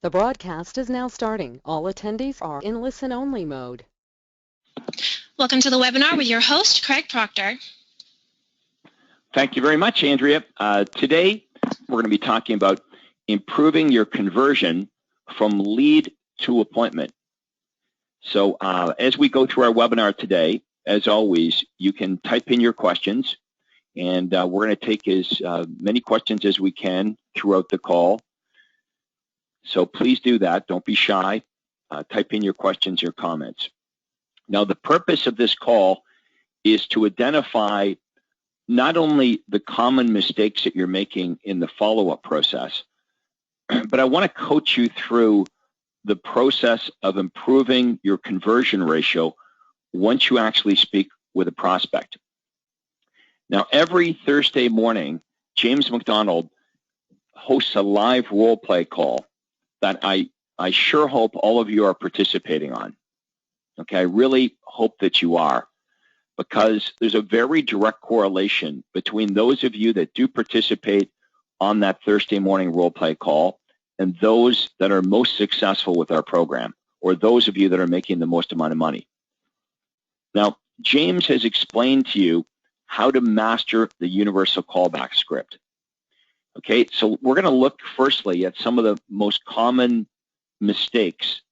The broadcast is now starting. All attendees are in listen-only mode. Welcome to the webinar with your host, Craig Proctor. Thank you very much, Andrea. Today, we're going to be talking about improving your conversion from lead to appointment. So as we go through our webinar today, as always, you can type in your questions, and we're going to take as many questions as we can throughout the call. So please do that. Don't be shy. Type in your questions, your comments. Now, the purpose of this call is to identify not only the common mistakes that you're making in the follow-up process, but I want to coach you through the process of improving your conversion ratio once you actually speak with a prospect. Now, every Thursday morning, James McDonald hosts a live role play call that I sure hope all of you are participating on. Okay, I really hope that you are, because there's a very direct correlation between those of you that do participate on that Thursday morning role play call and those that are most successful with our program, or those of you that are making the most amount of money. Now, James has explained to you how to master the universal callback script. Okay, so we're going to look firstly at some of the most common mistakes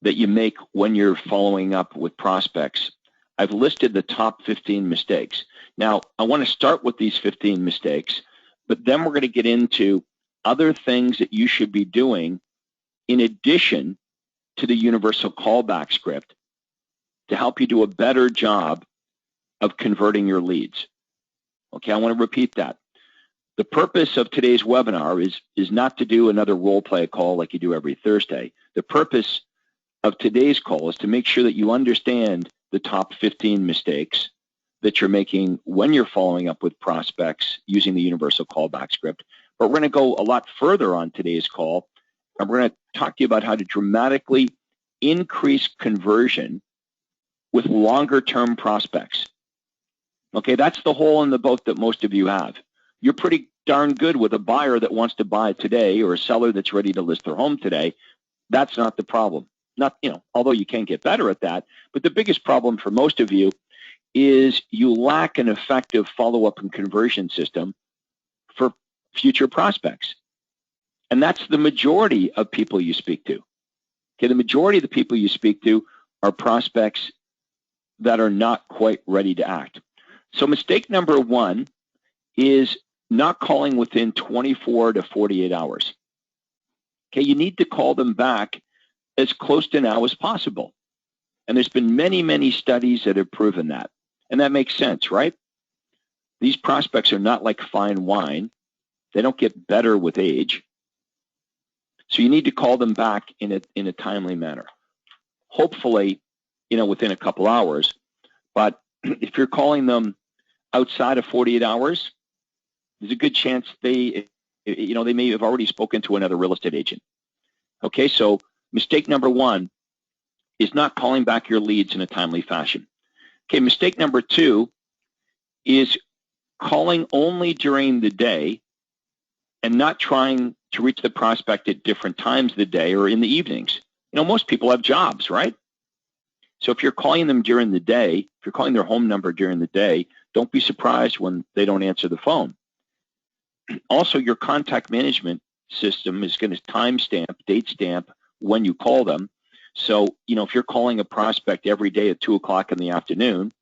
that you make when you're following up with prospects. I've listed the top 15 mistakes. Now, I want to start with these 15 mistakes, but then we're going to get into other things that you should be doing in addition to the universal callback script to help you do a better job of converting your leads. Okay, I want to repeat that. The purpose of today's webinar is not to do another role play call like you do every Thursday. The purpose of today's call is to make sure that you understand the top 15 mistakes that you're making when you're following up with prospects using the universal callback script. But we're going to go a lot further on today's call, and we're going to talk to you about how to dramatically increase conversion with longer-term prospects. Okay, that's the hole in the boat that most of you have. You're pretty darn good with a buyer that wants to buy today or a seller that's ready to list their home today. That's not the problem. Not, although you can get better at that, but the biggest problem for most of you is you lack an effective follow-up and conversion system for future prospects. And that's the majority of people you speak to. Okay, the majority of the people you speak to are prospects that are not quite ready to act. So mistake number one is not calling within 24 to 48 hours. Okay, you need to call them back as close to now as possible. And there's been many, many studies that have proven that. And that makes sense, right? These prospects are not like fine wine. They don't get better with age. So you need to call them back in a timely manner. Hopefully, within a couple hours. But if you're calling them outside of 48 hours, there's a good chance they may have already spoken to another real estate agent. Okay, so mistake number one is not calling back your leads in a timely fashion. Okay, mistake number two is calling only during the day and not trying to reach the prospect at different times of the day or in the evenings. Most people have jobs, right? So if you're calling them during the day, if you're calling their home number during the day, don't be surprised when they don't answer the phone. Also, your contact management system is going to timestamp, date stamp when you call them. So, if you're calling a prospect every day at 2 o'clock in the afternoon,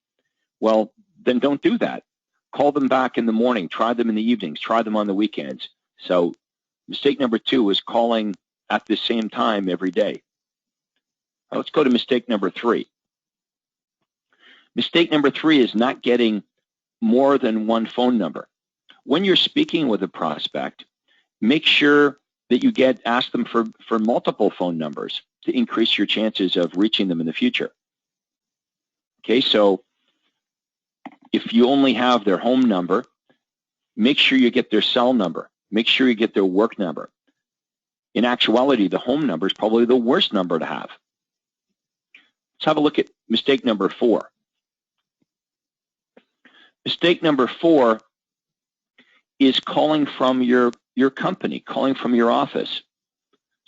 well, then don't do that. Call them back in the morning. Try them in the evenings. Try them on the weekends. So mistake number two is calling at the same time every day. Now, let's go to mistake number three. Mistake number three is not getting more than one phone number. When you're speaking with a prospect, make sure that you ask them for multiple phone numbers to increase your chances of reaching them in the future. Okay, so if you only have their home number, make sure you get their cell number. Make sure you get their work number. In actuality, the home number is probably the worst number to have. Let's have a look at mistake number four. Mistake number four is calling from your company, calling from your office.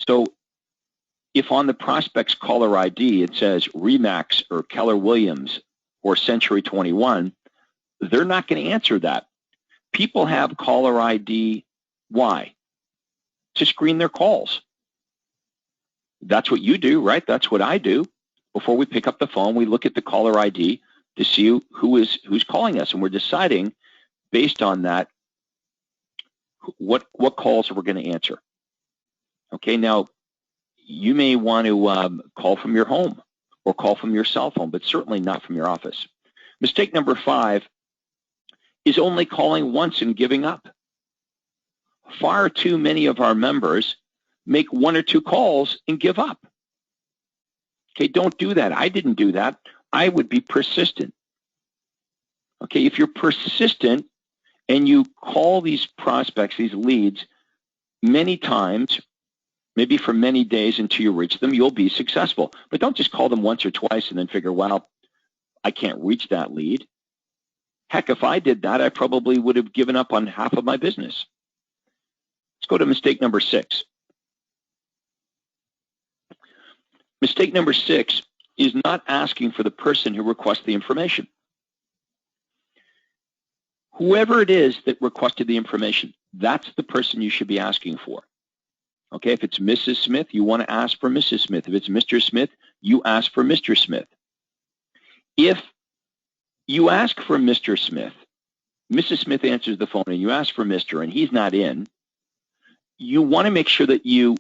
So if on the prospect's caller ID it says Remax or Keller Williams or Century 21, they're not going to answer that. People have caller ID. Why? To screen their calls. That's what you do, right? That's what I do. Before we pick up the phone, we look at the caller ID to see who's calling us, and we're deciding based on that what calls we're going to answer. Okay, now you may want to call from your home or call from your cell phone, but certainly not from your office. Mistake number 5 is only calling once and giving up. Far too many of our members make 1 or 2 calls and give up. Okay, don't do that. I didn't do that. I would be persistent. Okay, if you're persistent and you call these prospects, these leads, many times, maybe for many days until you reach them, you'll be successful. But don't just call them once or twice and then figure, well, I can't reach that lead. Heck, if I did that, I probably would have given up on half of my business. Let's go to mistake number 6. Mistake number 6 is not asking for the person who requests the information. Whoever it is that requested the information, that's the person you should be asking for. Okay, if it's Mrs. Smith, you want to ask for Mrs. Smith. If it's Mr. Smith, you ask for Mr. Smith. If you ask for Mr. Smith, Mrs. Smith answers the phone and you ask for Mr. and he's not in, you want to make sure that you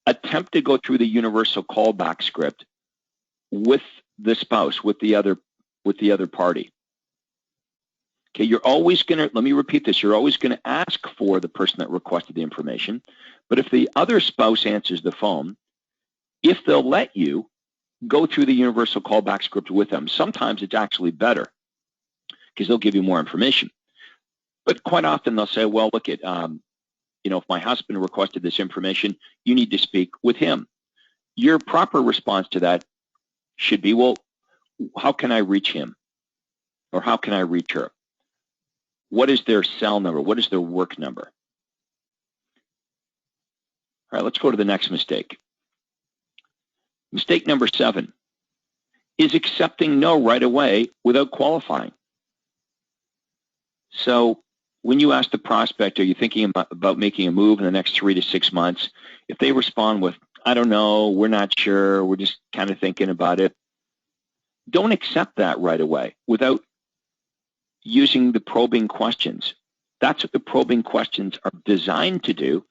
attempt to go through the universal callback script with the spouse, with the other party. Okay, you're always going to, let me repeat this, you're always going to ask for the person that requested the information, but if the other spouse answers the phone, if they'll let you, go through the universal callback script with them. Sometimes it's actually better because they'll give you more information. But quite often they'll say, well, look at, if my husband requested this information, you need to speak with him. Your proper response to that should be, well, how can I reach him? Or how can I reach her? What is their cell number? What is their work number? All right, let's go to the next mistake. Mistake number 7 is accepting no right away without qualifying. So when you ask the prospect, are you thinking about making a move in the next 3 to 6 months? If they respond with, I don't know, we're not sure, we're just kind of thinking about it, don't accept that right away without using the probing questions. That's what the probing questions are designed to do,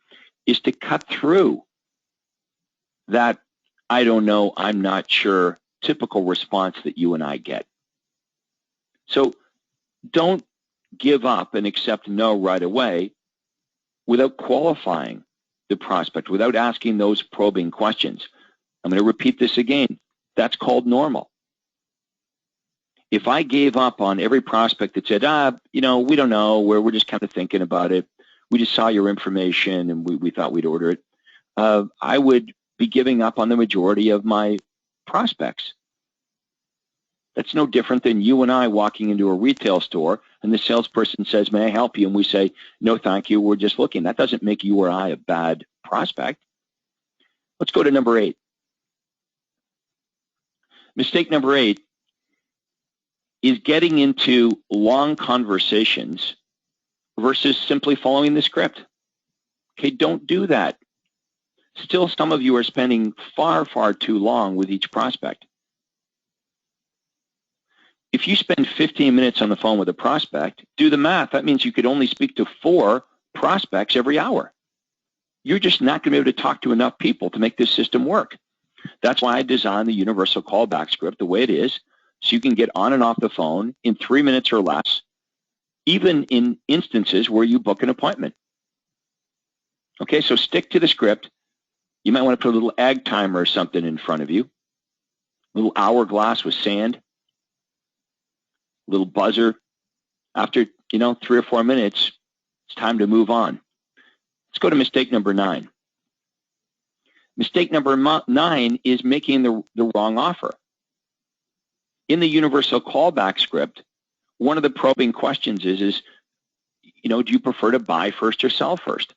is to cut through that I don't know, I'm not sure typical response that you and I get. So don't give up and accept no right away without qualifying the prospect, without asking those probing questions. I'm going to repeat this again. That's called normal. If I gave up on every prospect that said, we don't know, we're just kind of thinking about it, we just saw your information and we thought we'd order it, I would be giving up on the majority of my prospects. That's no different than you and I walking into a retail store and the salesperson says, may I help you? And we say, no, thank you, we're just looking. That doesn't make you or I a bad prospect. Let's go to number 8. Mistake number 8 is getting into long conversations versus simply following the script. Okay, don't do that. Still, some of you are spending far, far too long with each prospect. If you spend 15 minutes on the phone with a prospect, do the math. That means you could only speak to 4 prospects every hour. You're just not going to be able to talk to enough people to make this system work. That's why I designed the universal callback script the way it is, so you can get on and off the phone in 3 minutes or less, even in instances where you book an appointment. Okay, so stick to the script. You might want to put a little egg timer or something in front of you, a little hourglass with sand, a little buzzer. After, 3 or 4 minutes, it's time to move on. Let's go to mistake number 9. Mistake number 9 is making the wrong offer. In the universal callback script, one of the probing questions is, do you prefer to buy first or sell first?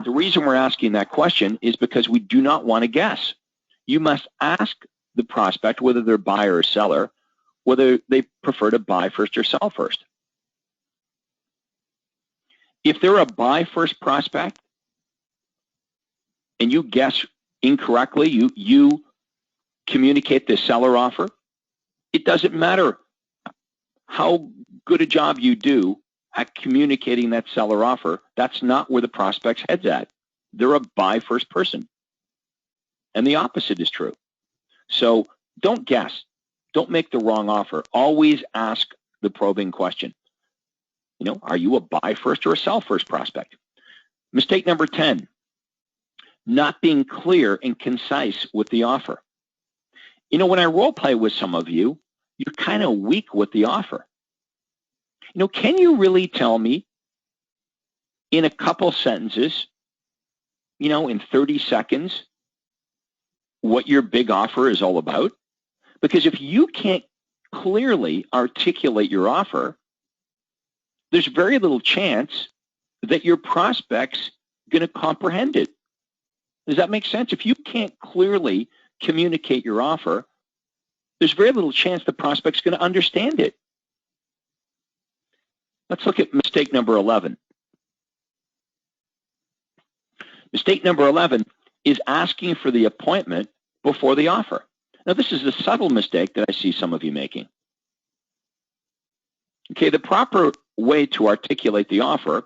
The reason we're asking that question is because we do not want to guess. You must ask the prospect, whether they're buyer or seller, whether they prefer to buy first or sell first. If they're a buy first prospect and you guess incorrectly, you communicate the seller offer, it doesn't matter how good a job you do at communicating that seller offer. That's not where the prospect's head's at. They're a buy first person. And the opposite is true. So don't guess. Don't make the wrong offer. Always ask the probing question. Are you a buy first or a sell first prospect? Mistake number 10, not being clear and concise with the offer. When I role play with some of you, you're kind of weak with the offer. Can you really tell me in a couple sentences, in 30 seconds, what your big offer is all about? Because if you can't clearly articulate your offer, there's very little chance that your prospect's going to comprehend it. Does that make sense? If you can't clearly communicate your offer, there's very little chance the prospect's going to understand it. Let's look at mistake number 11. Mistake number 11 is asking for the appointment before the offer. Now, this is a subtle mistake that I see some of you making. Okay, the proper way to articulate the offer,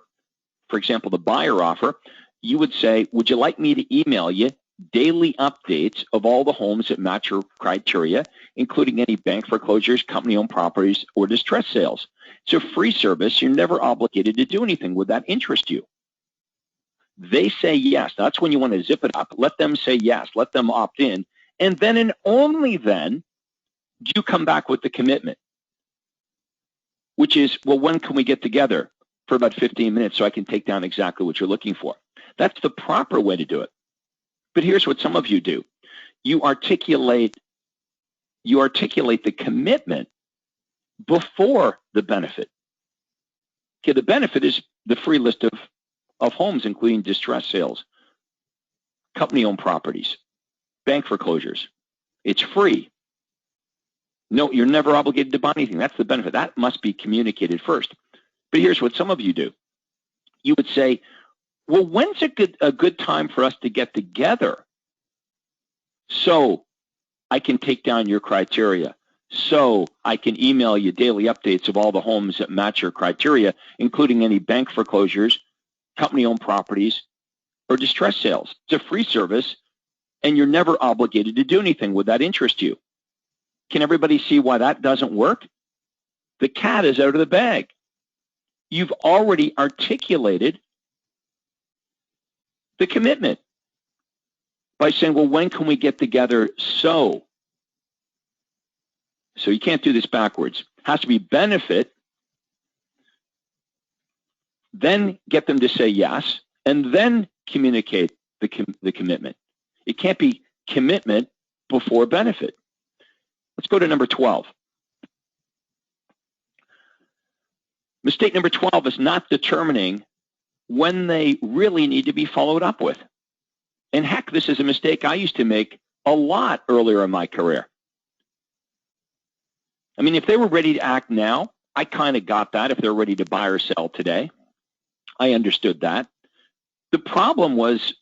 for example, the buyer offer, you would say, would you like me to email you daily updates of all the homes that match your criteria, including any bank foreclosures, company-owned properties, or distress sales? It's a free service. You're never obligated to do anything. Would that interest you? They say yes. That's when you want to zip it up. Let them say yes. Let them opt in. And then and only then do you come back with the commitment, which is, well, when can we get together for about 15 minutes so I can take down exactly what you're looking for? That's the proper way to do it. But here's what some of you do. You articulate the commitment before the benefit. Okay, the benefit is the free list of homes, including distress sales, company-owned properties, bank foreclosures. It's free. No, you're never obligated to buy anything. That's the benefit. That must be communicated first. But here's what some of you do. You would say, well, when's a good time for us to get together so I can take down your criteria, so I can email you daily updates of all the homes that match your criteria, including any bank foreclosures, company-owned properties, or distress sales? It's a free service, and you're never obligated to do anything. Would that interest you? Can everybody see why that doesn't work? The cat is out of the bag. You've already articulated the commitment by saying, well, when can we get together so you can't do this backwards. It has to be benefit, then get them to say yes, and then communicate the commitment. It can't be commitment before benefit. Let's go to number 12. Mistake number 12 is not determining when they really need to be followed up with. And heck, this is a mistake I used to make a lot earlier in my career. I mean, if they were ready to act now, I kind of got that. If they're ready to buy or sell today, I understood that. The problem was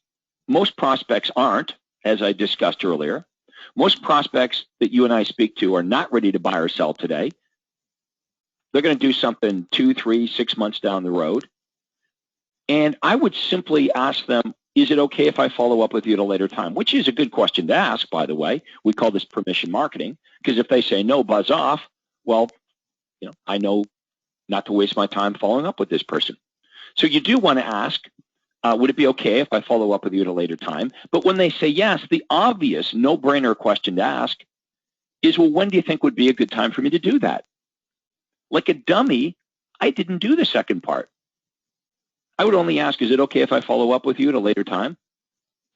most prospects aren't, as I discussed earlier. Most prospects that you and I speak to are not ready to buy or sell today. They're going to do something 2, 3, 6 months down the road. And I would simply ask them, is it okay if I follow up with you at a later time? Which is a good question to ask, by the way. We call this permission marketing, because if they say no, buzz off, well, I know not to waste my time following up with this person. So you do want to ask, would it be okay if I follow up with you at a later time? But when they say yes, the obvious no-brainer question to ask is, well, when do you think would be a good time for me to do that? Like a dummy, I didn't do the second part. I would only ask, is it okay if I follow up with you at a later time?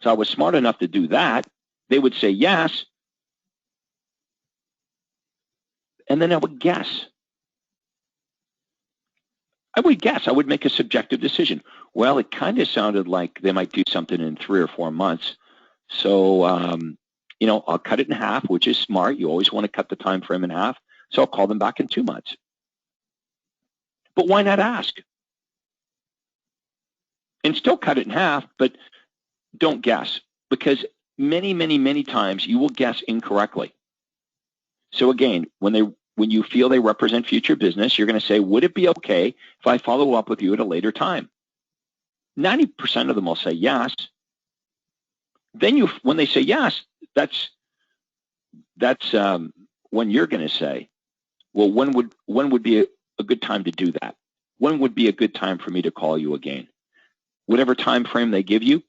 So I was smart enough to do that. They would say yes. And then I would guess. I would guess. I would make a subjective decision. Well, it kind of sounded like they might do something in 3 or 4 months. So, I'll cut it in half, which is smart. You always want to cut the time frame in half. So I'll call them back in 2 months. But why not ask? And still cut it in half, but don't guess, because many, many, many times you will guess incorrectly. So again, when you feel they represent future business, you're going to say, would it be okay if I follow up with you at a later time? 90% of them will say yes. Then when they say yes, that's when you're going to say, well, when would be a good time to do that? When would be a good time for me to call you again? Whatever time frame they give you,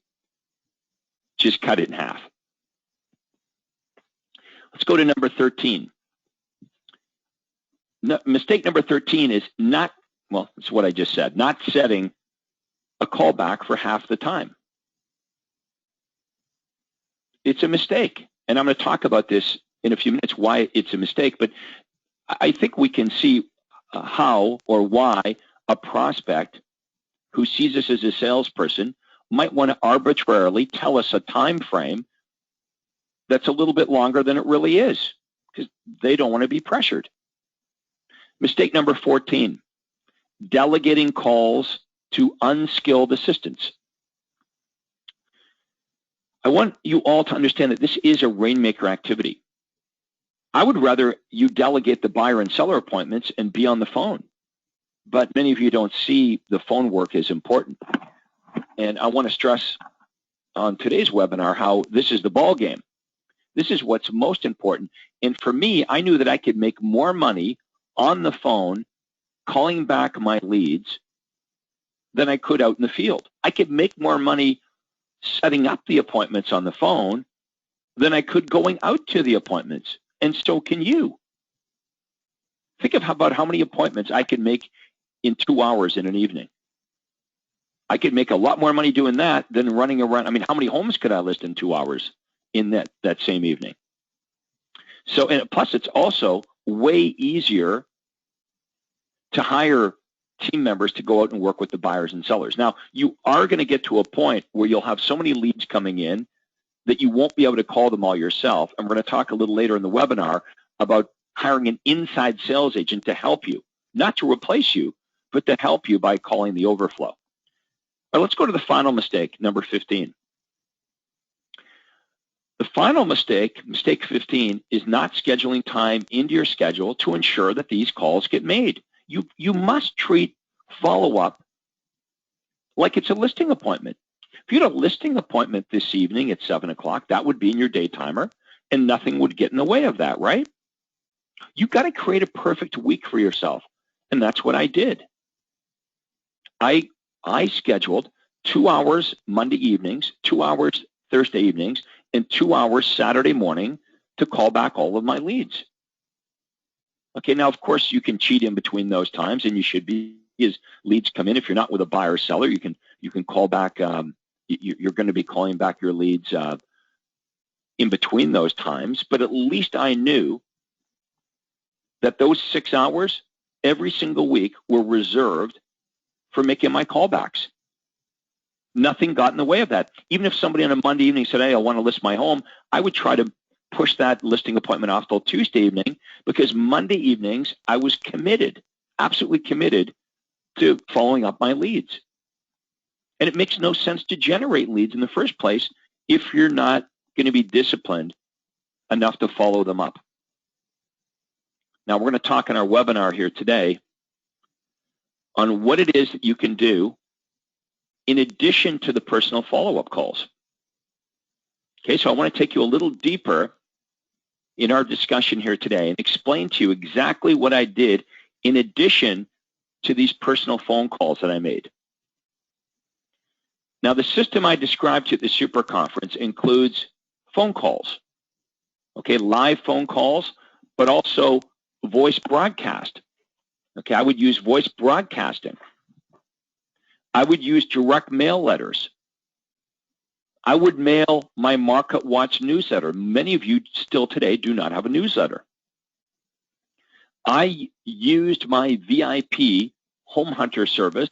just cut it in half. Let's go to number 13. Mistake number 13 is it's what I just said, not setting a callback for half the time. It's a mistake. And I'm going to talk about this in a few minutes, why it's a mistake. But I think we can see how or why a prospect who sees us as a salesperson might want to arbitrarily tell us a time frame that's a little bit longer than it really is, because they don't want to be pressured. Mistake number 14, delegating calls to unskilled assistants. I want you all to understand that this is a rainmaker activity. I would rather you delegate the buyer and seller appointments and be on the phone. But many of you don't see the phone work as important. And I want to stress on today's webinar how this is the ball game. This is what's most important. And for me, I knew that I could make more money on the phone calling back my leads than I could out in the field. I could make more money setting up the appointments on the phone than I could going out to the appointments. And so can you. Think about how many appointments I could make in 2 hours in an evening. I could make a lot more money doing that than running around. I mean, how many homes could I list in 2 hours in that same evening? So, and plus it's also way easier to hire team members to go out and work with the buyers and sellers. Now, you are going to get to a point where you'll have so many leads coming in that you won't be able to call them all yourself. And we're going to talk a little later in the webinar about hiring an inside sales agent to help you, not to replace you, but to help you by calling the overflow. All right, let's go to the final mistake, number 15. The final mistake, mistake 15, is not scheduling time into your schedule to ensure that these calls get made. You must treat follow-up like it's a listing appointment. If you had a listing appointment this evening at 7 o'clock, that would be in your day timer, and nothing would get in the way of that, right? You've got to create a perfect week for yourself, and that's what I did. I scheduled 2 hours Monday evenings, 2 hours Thursday evenings, and 2 hours Saturday morning to call back all of my leads. Okay, now, of course, you can cheat in between those times, and you should be, as leads come in. If you're not with a buyer or seller, you can call back, you're going to be calling back your leads in between those times. But at least I knew that those 6 hours every single week were reserved for making my callbacks. Nothing got in the way of that. Even if somebody on a Monday evening said, hey, I want to list my home, I would try to push that listing appointment off till Tuesday evening, because Monday evenings I was committed, absolutely committed to following up my leads. And it makes no sense to generate leads in the first place if you're not going to be disciplined enough to follow them up. Now, we're going to talk in our webinar here today on what it is that you can do in addition to the personal follow-up calls. Okay, so I want to take you a little deeper in our discussion here today and explain to you exactly what I did in addition to these personal phone calls that I made. Now, the system I described to you at the Super Conference includes phone calls, okay, live phone calls, but also voice broadcast. Okay, I would use voice broadcasting. I would use direct mail letters. I would mail my Market Watch newsletter. Many of you still today do not have a newsletter. I used my VIP home hunter service,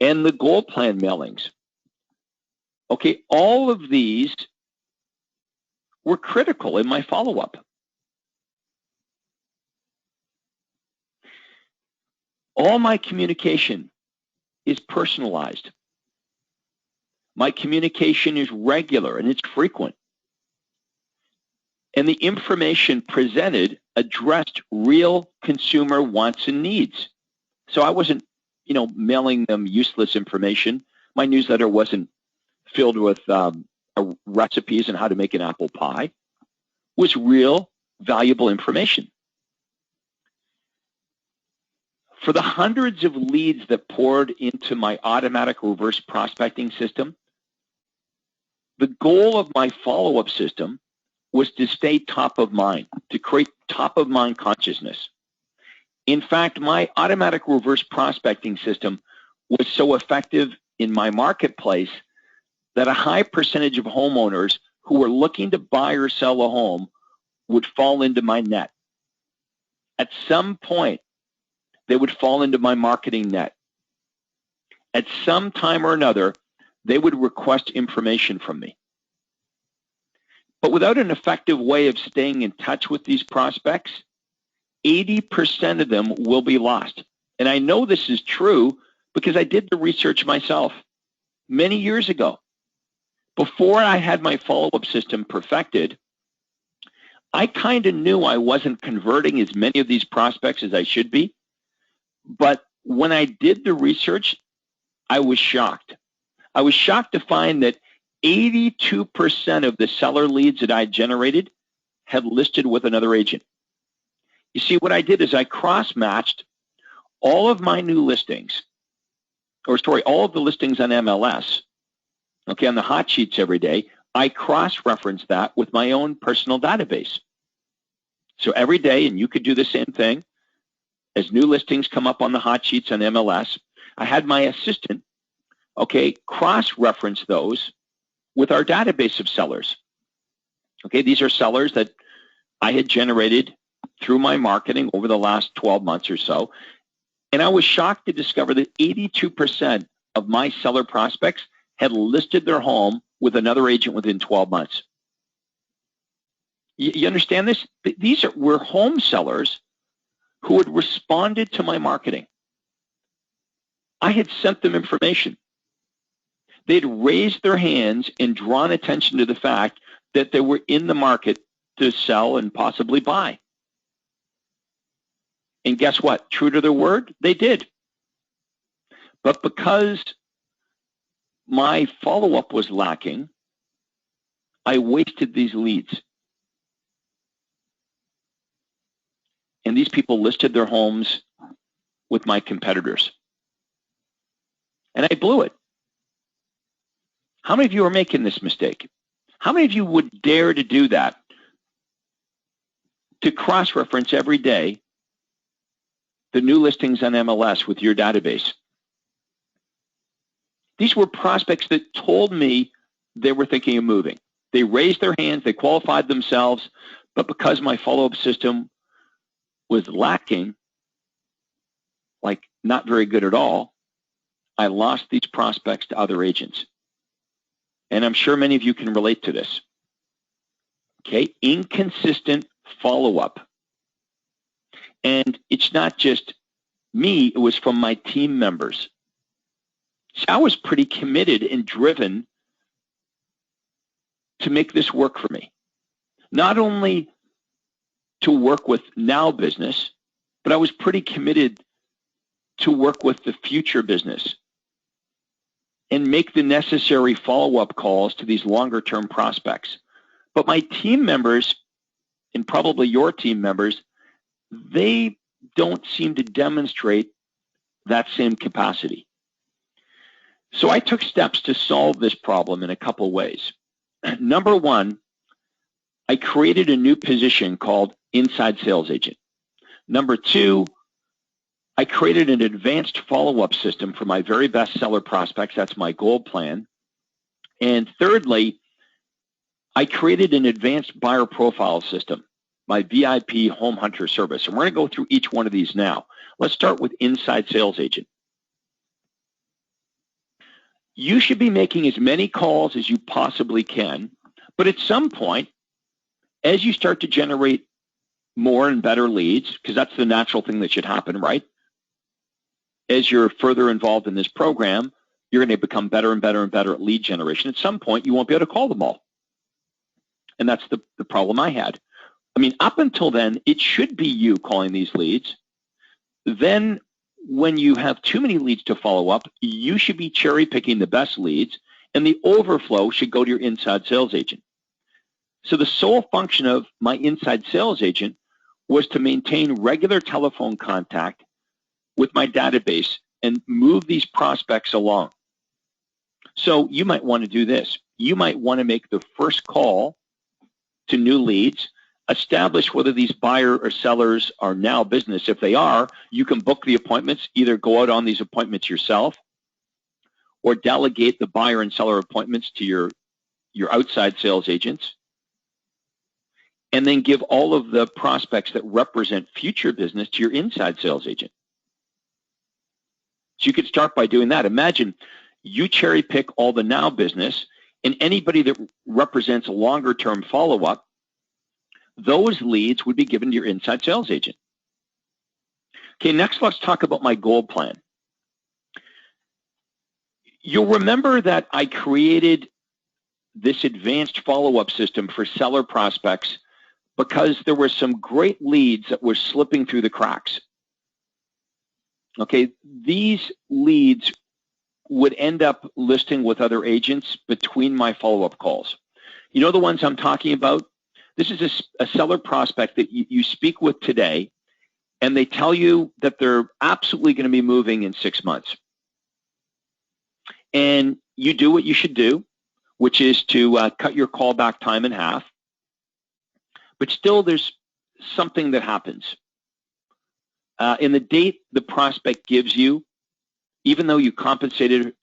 and the gold plan mailings. Okay, all of these were critical in my follow-up. All my communication is personalized. My communication is regular and it's frequent. And the information presented addressed real consumer wants and needs. So I wasn't, mailing them useless information. My newsletter wasn't filled with recipes on how to make an apple pie. It was real, valuable information. For the hundreds of leads that poured into my automatic reverse prospecting system, the goal of my follow-up system was to stay top of mind, to create top of mind consciousness. In fact, my automatic reverse prospecting system was so effective in my marketplace that a high percentage of homeowners who were looking to buy or sell a home would fall into my net. At some point, they would fall into my marketing net. At some time or another, they would request information from me. But without an effective way of staying in touch with these prospects, 80% of them will be lost. And I know this is true because I did the research myself many years ago. Before I had my follow-up system perfected, I kind of knew I wasn't converting as many of these prospects as I should be. But when I did the research, I was shocked. I was shocked to find that 82% of the seller leads that I generated had listed with another agent. You see, what I did is I cross-matched all of my new listings, all of the listings on MLS, okay, on the hot sheets every day. I cross-referenced that with my own personal database. So every day, and you could do the same thing, as new listings come up on the hot sheets on MLS, I had my assistant, okay, cross-reference those with our database of sellers. Okay, these are sellers that I had generated through my marketing over the last 12 months or so. And I was shocked to discover that 82% of my seller prospects had listed their home with another agent within 12 months. You understand this? These were home sellers who had responded to my marketing. I had sent them information. They'd raised their hands and drawn attention to the fact that they were in the market to sell and possibly buy. And guess what? True to their word, they did. But because my follow-up was lacking, I wasted these leads. And these people listed their homes with my competitors. And I blew it. How many of you are making this mistake? How many of you would dare to do that? To cross-reference every day the new listings on MLS with your database. These were prospects that told me they were thinking of moving. They raised their hands, they qualified themselves, but because my follow-up system was lacking, like not very good at all, I lost these prospects to other agents. And I'm sure many of you can relate to this. Okay, inconsistent follow-up. And it's not just me, it was from my team members. So I was pretty committed and driven to make this work for me. Not only to work with now business, but I was pretty committed to work with the future business and make the necessary follow-up calls to these longer-term prospects. But my team members, and probably your team members, they don't seem to demonstrate that same capacity. So I took steps to solve this problem in a couple ways. Number one, I created a new position called Inside Sales Agent. Number two, I created an advanced follow-up system for my very best seller prospects. That's my gold plan. And thirdly, I created an advanced buyer profile system, my VIP home hunter service. And we're going to go through each one of these now. Let's start with Inside Sales Agent. you should be making as many calls as you possibly can, but at some point, as you start to generate more and better leads, because that's the natural thing that should happen, right? As you're further involved in this program, you're going to become better and better and better at lead generation. At some point, you won't be able to call them all. And that's the problem I had. I mean, up until then, it should be you calling these leads. Then when you have too many leads to follow up, you should be cherry picking the best leads, and the overflow should go to your inside sales agent. So the sole function of my inside sales agent was to maintain regular telephone contact with my database and move these prospects along. So you might want to do this. You might want to make the first call to new leads, establish whether these buyer or sellers are now business. If they are, you can book the appointments, either go out on these appointments yourself or delegate the buyer and seller appointments to your outside sales agents, and then give all of the prospects that represent future business to your inside sales agent. So you could start by doing that. Imagine you cherry pick all the now business, and anybody that represents a longer term follow-up, those leads would be given to your inside sales agent. Okay, next let's talk about my gold plan. You'll remember that I created this advanced follow-up system for seller prospects because there were some great leads that were slipping through the cracks. Okay, these leads would end up listing with other agents between my follow-up calls. You know the ones I'm talking about? This is a seller prospect that you speak with today, and they tell you that they're absolutely going to be moving in 6 months. And you do what you should do, which is to cut your callback time in half. But still, there's something that happens. In the date the prospect gives you, even though you compensated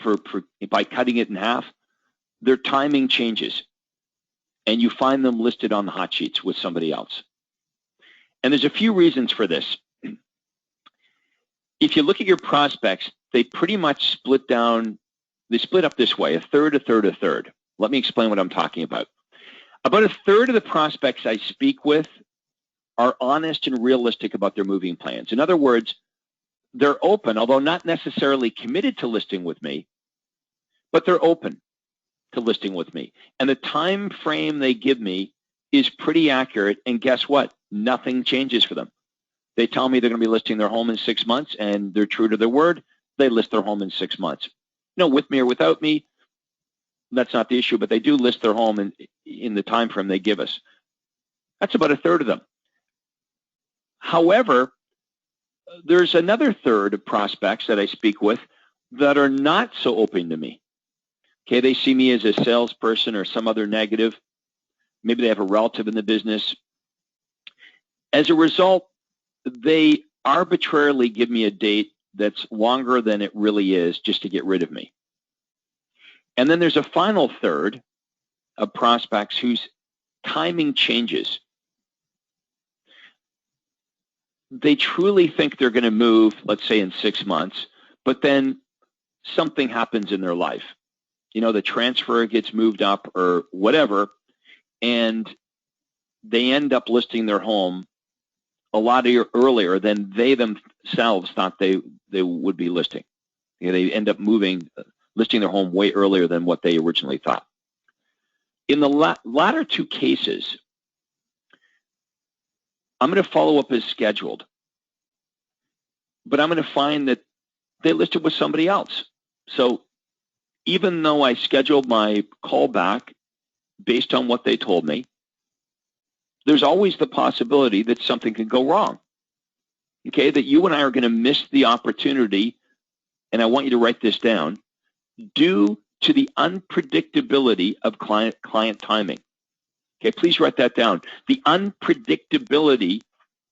by cutting it in half, their timing changes, and you find them listed on the hot sheets with somebody else. And there's a few reasons for this. If you look at your prospects, they pretty much split up this way, a third, a third, a third. Let me explain what I'm talking about. About a third of the prospects I speak with are honest and realistic about their moving plans. In other words, they're open, although not necessarily committed to listing with me, but they're open to listing with me. And the time frame they give me is pretty accurate, and guess what? Nothing changes for them. They tell me they're going to be listing their home in 6 months, and they're true to their word. They list their home in 6 months. You know, with me or without me, that's not the issue, but they do list their home in the time frame they give us. That's about a third of them. However, there's another third of prospects that I speak with that are not so open to me. Okay, they see me as a salesperson or some other negative. Maybe they have a relative in the business. As a result, they arbitrarily give me a date that's longer than it really is just to get rid of me. And then there's a final third of prospects whose timing changes. They truly think they're going to move, let's say, in 6 months, but then something happens in their life. You know, the transfer gets moved up or whatever, and they end up listing their home a lot earlier than they themselves thought they would be listing. You know, they end up listing their home way earlier than what they originally thought. In the latter two cases, I'm going to follow up as scheduled, but I'm going to find that they listed with somebody else. So even though I scheduled my call back based on what they told me, there's always the possibility that something could go wrong. Okay, that you and I are going to miss the opportunity, and I want you to write this down, due to the unpredictability of client timing. Okay, please write that down. The unpredictability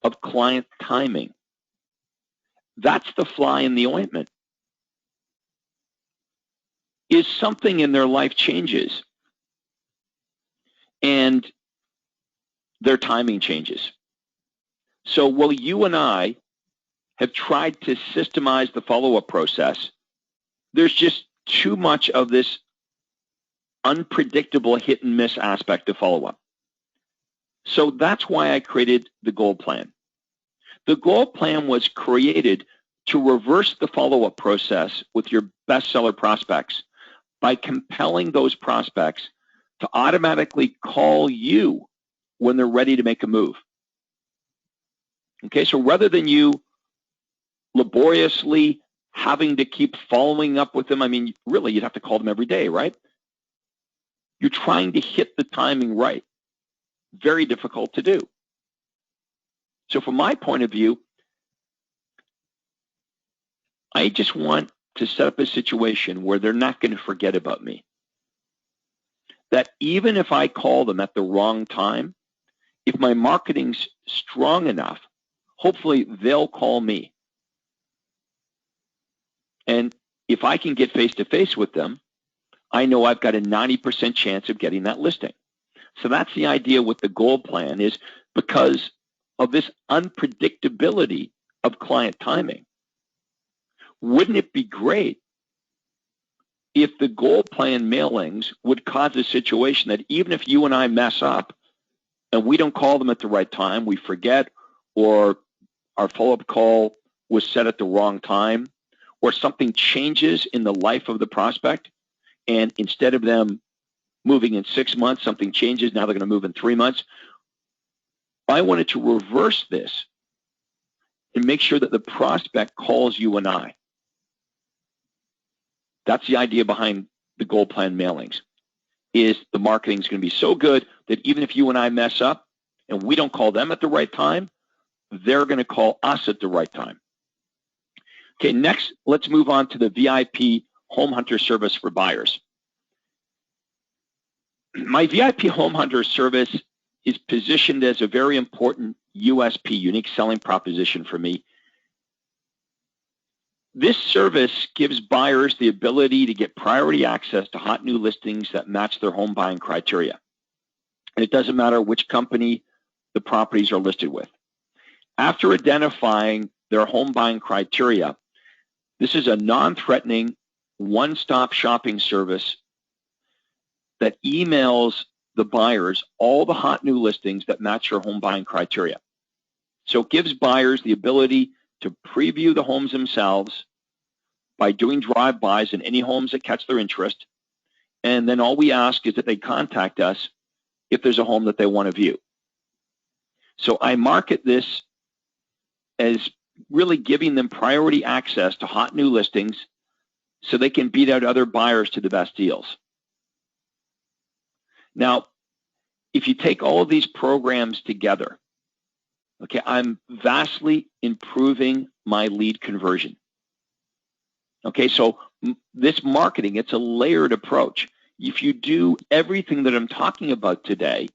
of client timing. That's the fly in the ointment. Is something in their life changes and their timing changes. So while you and I have tried to systemize the follow-up process, there's just too much of this unpredictable hit and miss aspect of follow-up. So that's why I created the goal plan. The goal plan was created to reverse the follow-up process with your bestseller prospects by compelling those prospects to automatically call you when they're ready to make a move. Okay, so rather than you laboriously having to keep following up with them, I mean, really, you'd have to call them every day, right? You're trying to hit the timing right. Very difficult to do. So from my point of view, I just want to set up a situation where they're not going to forget about me. That even if I call them at the wrong time, if my marketing's strong enough, hopefully they'll call me. And if I can get face-to-face with them, I know I've got a 90% chance of getting that listing. So that's the idea with the goal plan, is because of this unpredictability of client timing. Wouldn't it be great if the goal plan mailings would cause a situation that even if you and I mess up and we don't call them at the right time, we forget, or our follow-up call was set at the wrong time, or something changes in the life of the prospect, and instead of them moving in 6 months, something changes, now they're going to move in 3 months. I wanted to reverse this and make sure that the prospect calls you and I. That's the idea behind the goal plan mailings, is the marketing is going to be so good that even if you and I mess up and we don't call them at the right time, they're going to call us at the right time. Okay, next, let's move on to the VIP Home Hunter service for buyers. My VIP Home Hunter service is positioned as a very important USP, unique selling proposition for me. This service gives buyers the ability to get priority access to hot new listings that match their home buying criteria. And it doesn't matter which company the properties are listed with. After identifying their home buying criteria, this is a non-threatening, one-stop shopping service that emails the buyers all the hot new listings that match their home buying criteria. So it gives buyers the ability to preview the homes themselves by doing drive-bys in any homes that catch their interest. And then all we ask is that they contact us if there's a home that they want to view. So I market this as really giving them priority access to hot new listings so they can beat out other buyers to the best deals. Now, if you take all of these programs together, okay, I'm vastly improving my lead conversion. Okay, so this marketing, it's a layered approach. If you do everything that I'm talking about today,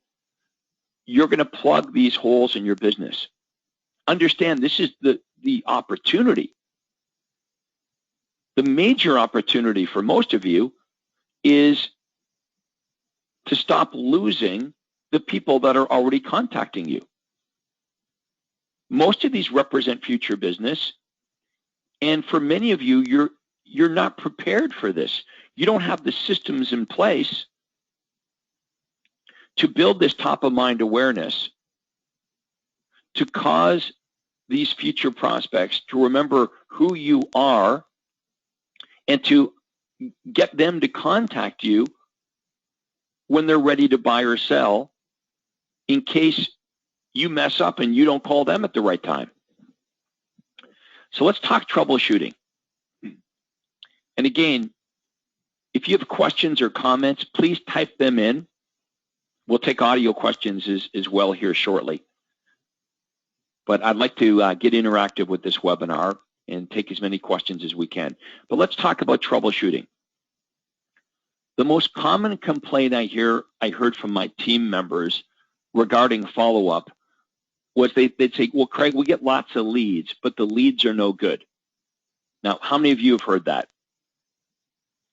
you're going to plug these holes in your business. Understand, this is the opportunity. The major opportunity for most of you is to stop losing the people that are already contacting you. Most of these represent future business, and for many of you, you're not prepared for this. You don't have the systems in place to build this top-of-mind awareness to cause these future prospects to remember who you are and to get them to contact you when they're ready to buy or sell, in case you mess up and you don't call them at the right time. So let's talk troubleshooting. And again, if you have questions or comments, please type them in. We'll take audio questions as well here shortly. But I'd like to get interactive with this webinar and take as many questions as we can. But let's talk about troubleshooting. The most common complaint I heard from my team members regarding follow-up was they'd say, well, Craig, we get lots of leads, but the leads are no good. Now, how many of you have heard that?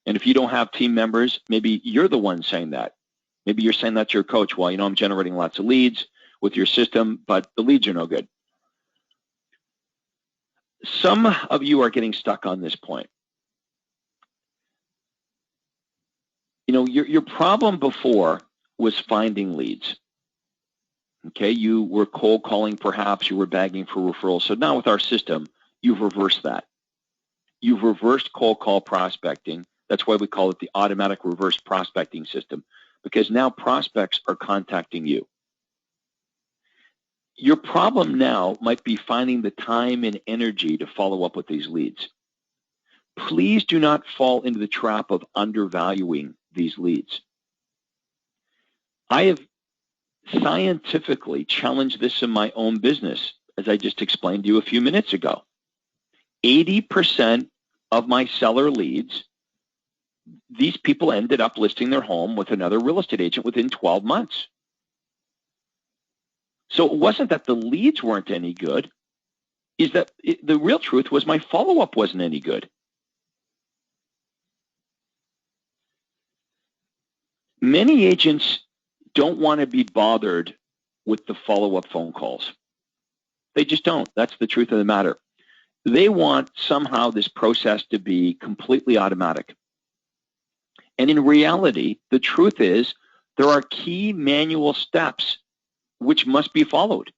And if you don't have team members, maybe you're the one saying that. Maybe you're saying that to your coach. Well, you know, I'm generating lots of leads with your system, but the leads are no good. Some of you are getting stuck on this point. your problem before was finding leads. Okay, you were cold calling, perhaps you were begging for referrals. So now with our system, you've reversed that. You've reversed cold call prospecting. That's why we call it the automatic reverse prospecting system, because now prospects are contacting you. Your problem now might be finding the time and energy to follow up with these leads. Please do not fall into the trap of undervaluing these leads. I have scientifically challenged this in my own business, as I just explained to you a few minutes ago. 80% of my seller leads, these people ended up listing their home with another real estate agent within 12 months. So it wasn't that the leads weren't any good, is that the real truth was my follow-up wasn't any good. Many agents don't want to be bothered with the follow-up phone calls. They just don't. That's the truth of the matter. They want somehow this process to be completely automatic. And in reality, the truth is there are key manual steps which must be followed.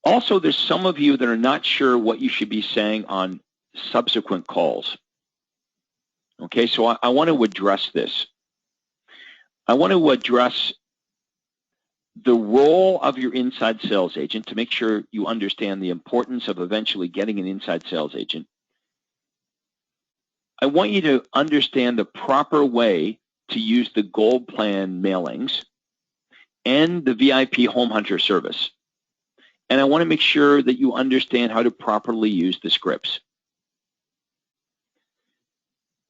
Also, there's some of you that are not sure what you should be saying on subsequent calls. Okay, so I want to address this. I want to address the role of your inside sales agent to make sure you understand the importance of eventually getting an inside sales agent. I want you to understand the proper way to use the Gold Plan mailings and the VIP Home Hunter service. And I want to make sure that you understand how to properly use the scripts.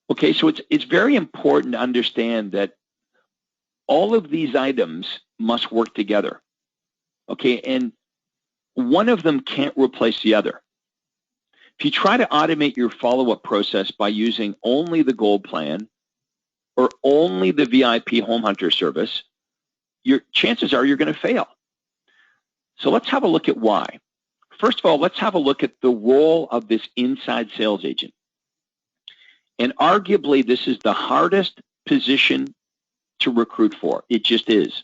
Okay, so it's very important to understand that all of these items must work together. Okay, and one of them can't replace the other. If you try to automate your follow-up process by using only the Gold Plan or only the VIP Home Hunter service, your chances are you're going to fail. So let's have a look at why. First of all, let's have a look at the role of this inside sales agent. And arguably, this is the hardest position to recruit for. It just is.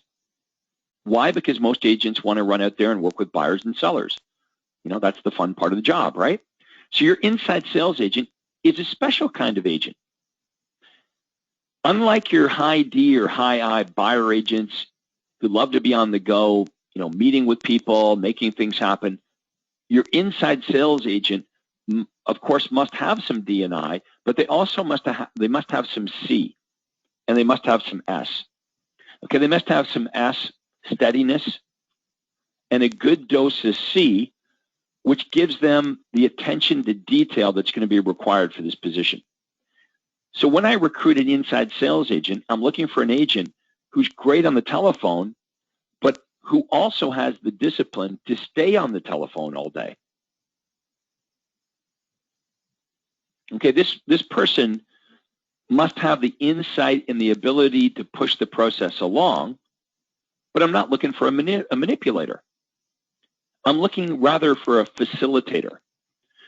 Why? Because most agents want to run out there and work with buyers and sellers. That's the fun part of the job, right? So your inside sales agent is a special kind of agent. Unlike your high D or high I buyer agents who love to be on the go, meeting with people, making things happen, your inside sales agent, of course, must have some D and I, but they also must have some C, and they must have some S. Okay, they must have some S, steadiness, and a good dose of C, which gives them the attention to detail that's going to be required for this position. So when I recruit an inside sales agent, I'm looking for an agent who's great on the telephone, but who also has the discipline to stay on the telephone all day. Okay, this person must have the insight and the ability to push the process along, but I'm not looking for a manipulator. I'm looking rather for a facilitator,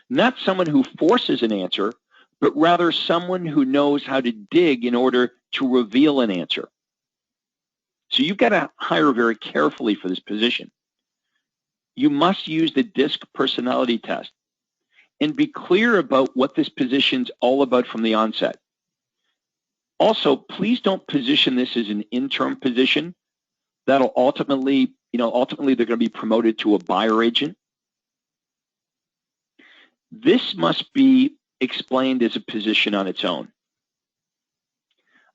not someone who forces an answer, but rather someone who knows how to dig in order to reveal an answer. So you've got to hire very carefully for this position. You must use the DISC personality test and be clear about what this position's all about from the onset. Also, please don't position this as an interim position. That'll ultimately they're going to be promoted to a buyer agent. This must be explained as a position on its own.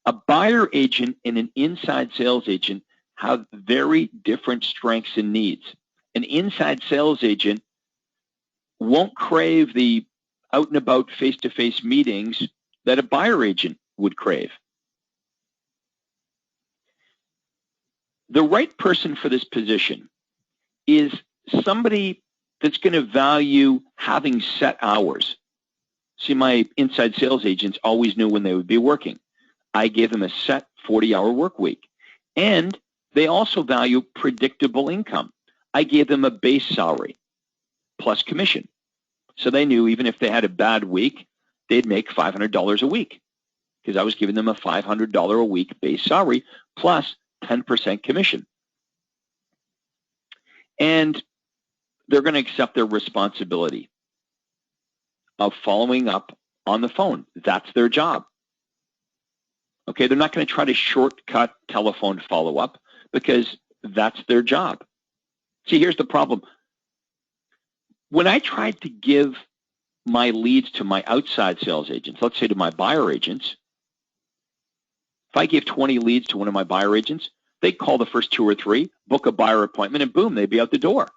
A buyer agent and an inside sales agent have very different strengths and needs. An inside sales agent won't crave the out and about face-to-face meetings that a buyer agent would crave. The right person for this position is somebody that's going to value having set hours. See, my inside sales agents always knew when they would be working. I gave them a set 40-hour work week. And they also value predictable income. I gave them a base salary plus commission. So they knew even if they had a bad week, they'd make $500 a week. because I was giving them a $500 a week base salary plus 10% commission. And they're going to accept their responsibility of following up on the phone. That's their job. Okay, they're not going to try to shortcut telephone follow-up because that's their job. See, here's the problem. When I tried to give my leads to my outside sales agents, let's say to my buyer agents, if I gave 20 leads to one of my buyer agents, they'd call the first 2 or 3, book a buyer appointment, and boom, they'd be out the door.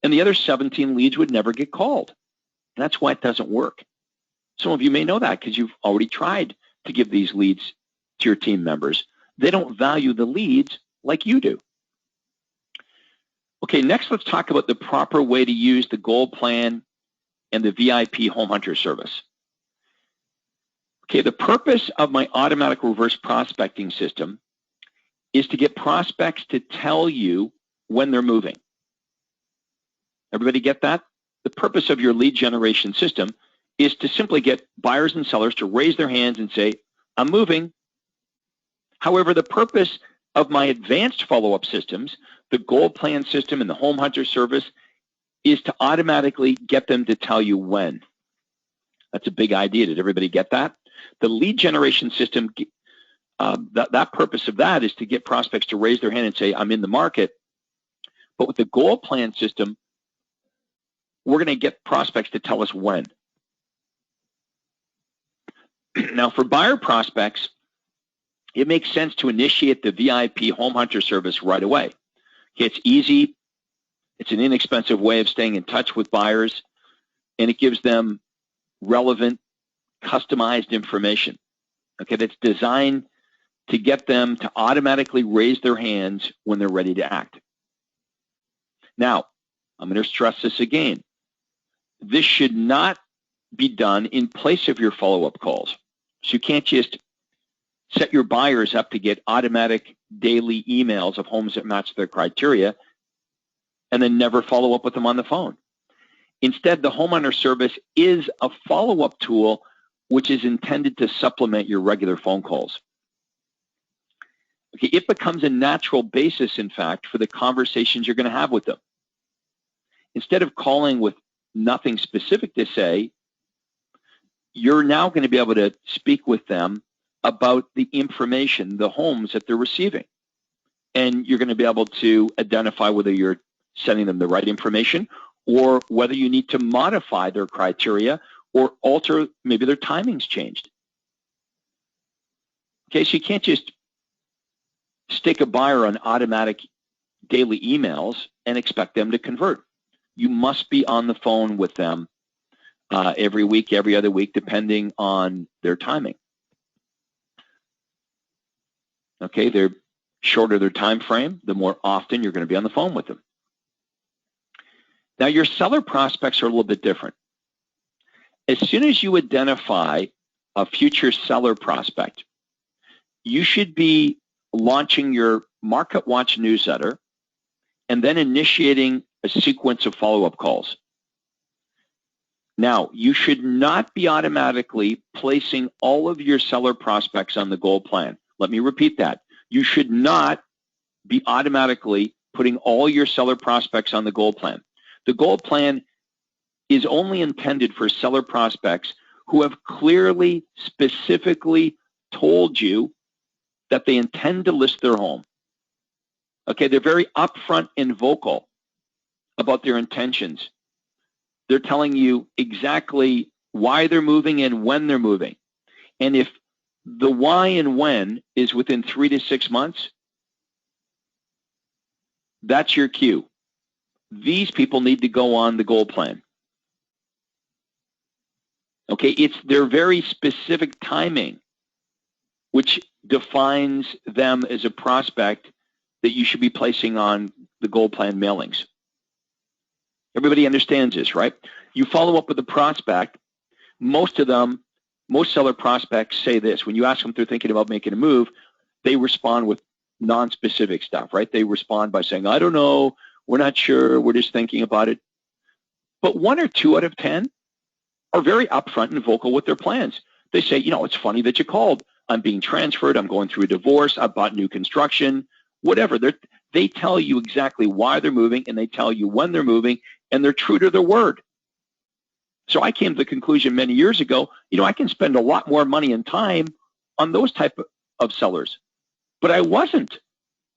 And the other 17 leads would never get called. And that's why it doesn't work. Some of you may know that because you've already tried to give these leads to your team members. They don't value the leads like you do. Okay, next let's talk about the proper way to use the Gold Plan and the VIP Home Hunter service. Okay, the purpose of my automatic reverse prospecting system is to get prospects to tell you when they're moving. Everybody get that? The purpose of your lead generation system is to simply get buyers and sellers to raise their hands and say, I'm moving. However, the purpose of my advanced follow-up systems, the Gold Plan system and the Home Hunter service, is to automatically get them to tell you when. That's a big idea. Did everybody get that? The lead generation system, that purpose of that is to get prospects to raise their hand and say, I'm in the market. But with the Gold Plan system, we're going to get prospects to tell us when. Now, for buyer prospects, it makes sense to initiate the VIP Home Hunter service right away. Okay, it's easy. It's an inexpensive way of staying in touch with buyers, and it gives them relevant, customized information. Okay, that's designed to get them to automatically raise their hands when they're ready to act. Now, I'm going to stress this again. This should not be done in place of your follow-up calls. So you can't just set your buyers up to get automatic daily emails of homes that match their criteria and then never follow up with them on the phone. Instead, the Home Hunter service is a follow-up tool which is intended to supplement your regular phone calls. Okay, it becomes a natural basis, in fact, for the conversations you're going to have with them. Instead of calling with nothing specific to say, you're now going to be able to speak with them about the information, the homes that they're receiving. And you're going to be able to identify whether you're sending them the right information or whether you need to modify their criteria or alter, maybe their timing's changed. Okay, so you can't just stick a buyer on automatic daily emails and expect them to convert. You must be on the phone with them every week, every other week, depending on their timing. Okay, the shorter their time frame, the more often you're going to be on the phone with them. Now, your seller prospects are a little bit different. As soon as you identify a future seller prospect, you should be launching your Market Watch newsletter and then initiating a sequence of follow-up calls. Now, you should not be automatically placing all of your seller prospects on the Gold Plan. Let me repeat that. You should not be automatically putting all your seller prospects on the Gold Plan. The Gold Plan is only intended for seller prospects who have clearly, specifically told you that they intend to list their home. Okay, they're very upfront and vocal about their intentions. They're telling you exactly why they're moving and when they're moving. And if the why and when is within 3 to 6 months, that's your cue. These people need to go on the Gold Plan. Okay, it's their very specific timing which defines them as a prospect that you should be placing on the Gold Plan mailings. Everybody understands this, right? You follow up with a prospect. Most seller prospects say this. When you ask them if they're thinking about making a move, they respond with non-specific stuff, right? They respond by saying, I don't know, we're not sure, we're just thinking about it. But 1 or 2 out of 10 are very upfront and vocal with their plans They say, you know, it's funny that you called. I'm being transferred. I'm going through a divorce. I bought new construction, whatever. They tell you exactly why they're moving, and they tell you when they're moving, and they're true to their word. So I came to the conclusion many years ago, you know, I can spend a lot more money and time on those type of sellers. But I wasn't.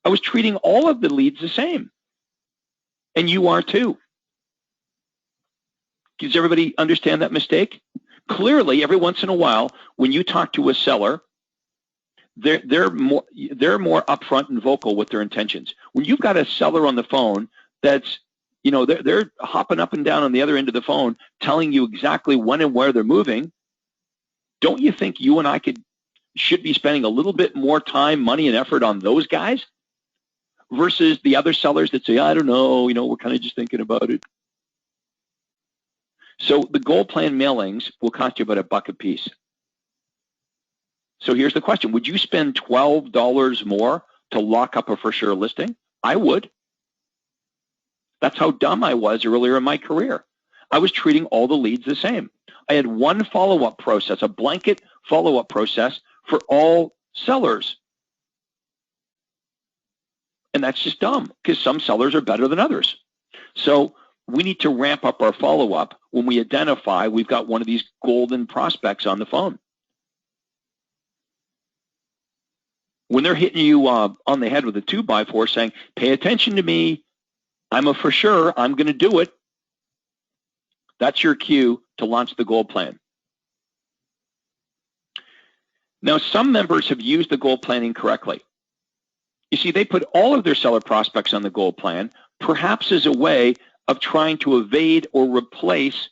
I was treating all of the leads the same. And you are too. Does everybody understand that mistake? Clearly, every once in a while, when you talk to a seller, they're more upfront and vocal with their intentions. When you've got a seller on the phone that's, you know, they're hopping up and down on the other end of the phone, telling you exactly when and where they're moving, don't you think you and I should be spending a little bit more time, money, and effort on those guys versus the other sellers that say, I don't know, you know, we're kind of just thinking about it. So the goal plan mailings will cost you about $1 a piece. So here's the question. Would you spend $12 more to lock up a for sure listing? I would. That's how dumb I was earlier in my career. I was treating all the leads the same. I had one follow-up process, a blanket follow-up process for all sellers. And that's just dumb because some sellers are better than others. So we need to ramp up our follow-up when we identify we've got one of these golden prospects on the phone. When they're hitting you on the head with a 2x4 saying, pay attention to me, I'm a for sure, I'm going to do it, that's your cue to launch the goal plan. Now, some members have used the goal plan incorrectly. You see, they put all of their seller prospects on the goal plan, perhaps as a way of trying to evade or replace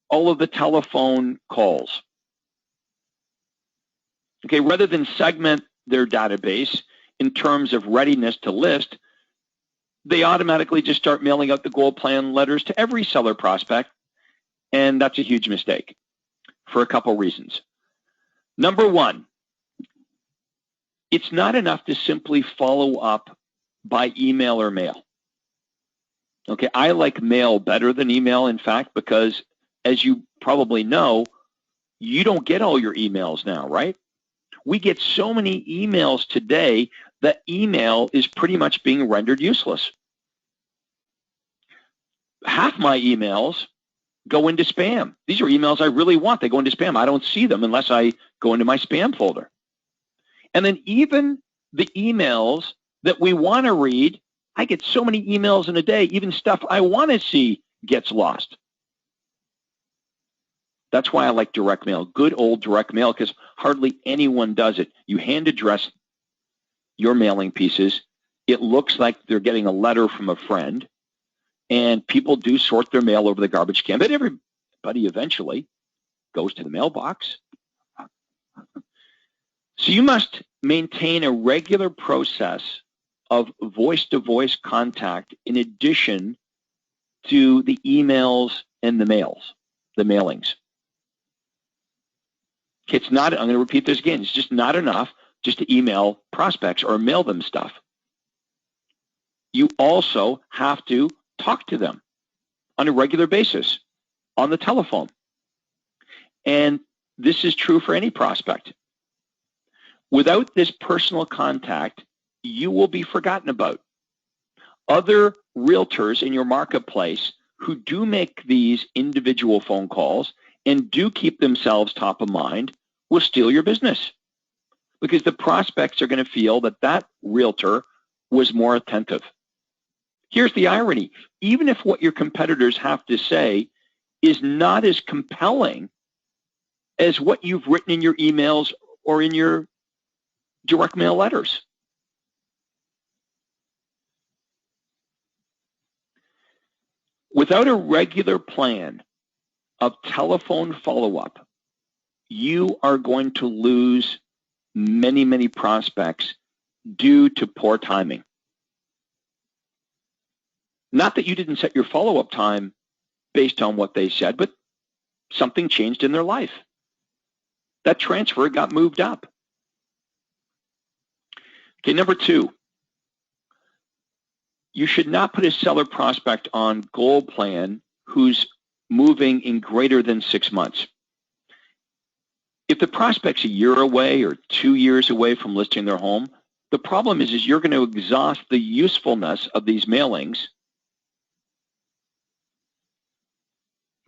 all of the telephone calls. Okay, rather than segment their database in terms of readiness to list, they automatically just start mailing out the goal plan letters to every seller prospect, and that's a huge mistake for a couple reasons. Number one, it's not enough to simply follow up by email or mail. Okay, I like mail better than email, in fact, because as you probably know, you don't get all your emails now, right? We get so many emails today that email is pretty much being rendered useless. Half my emails go into spam. These are emails I really want. They go into spam. I don't see them unless I go into my spam folder. And then even the emails that we want to read, I get so many emails in a day, even stuff I want to see gets lost. That's why I like direct mail, good old direct mail, because hardly anyone does it. You hand address your mailing pieces. It looks like they're getting a letter from a friend, and people do sort their mail over the garbage can, but everybody eventually goes to the mailbox. So you must maintain a regular process of voice-to-voice contact in addition to the emails and the mailings. It's not, I'm going to repeat this again, it's just not enough just to email prospects or mail them stuff. You also have to talk to them on a regular basis on the telephone. And this is true for any prospect. Without this personal contact, you will be forgotten about. Other realtors in your marketplace who do make these individual phone calls and do keep themselves top of mind will steal your business because the prospects are going to feel that that realtor was more attentive. Here's the irony. Even if what your competitors have to say is not as compelling as what you've written in your emails or in your direct mail letters. Without a regular plan of telephone follow-up, you are going to lose many, many prospects due to poor timing. Not that you didn't set your follow-up time based on what they said, but something changed in their life. That transfer got moved up. Okay, number two, you should not put a seller prospect on goal plan who's moving in greater than 6 months. If the prospect's a year away or 2 years away from listing their home, the problem is you're going to exhaust the usefulness of these mailings.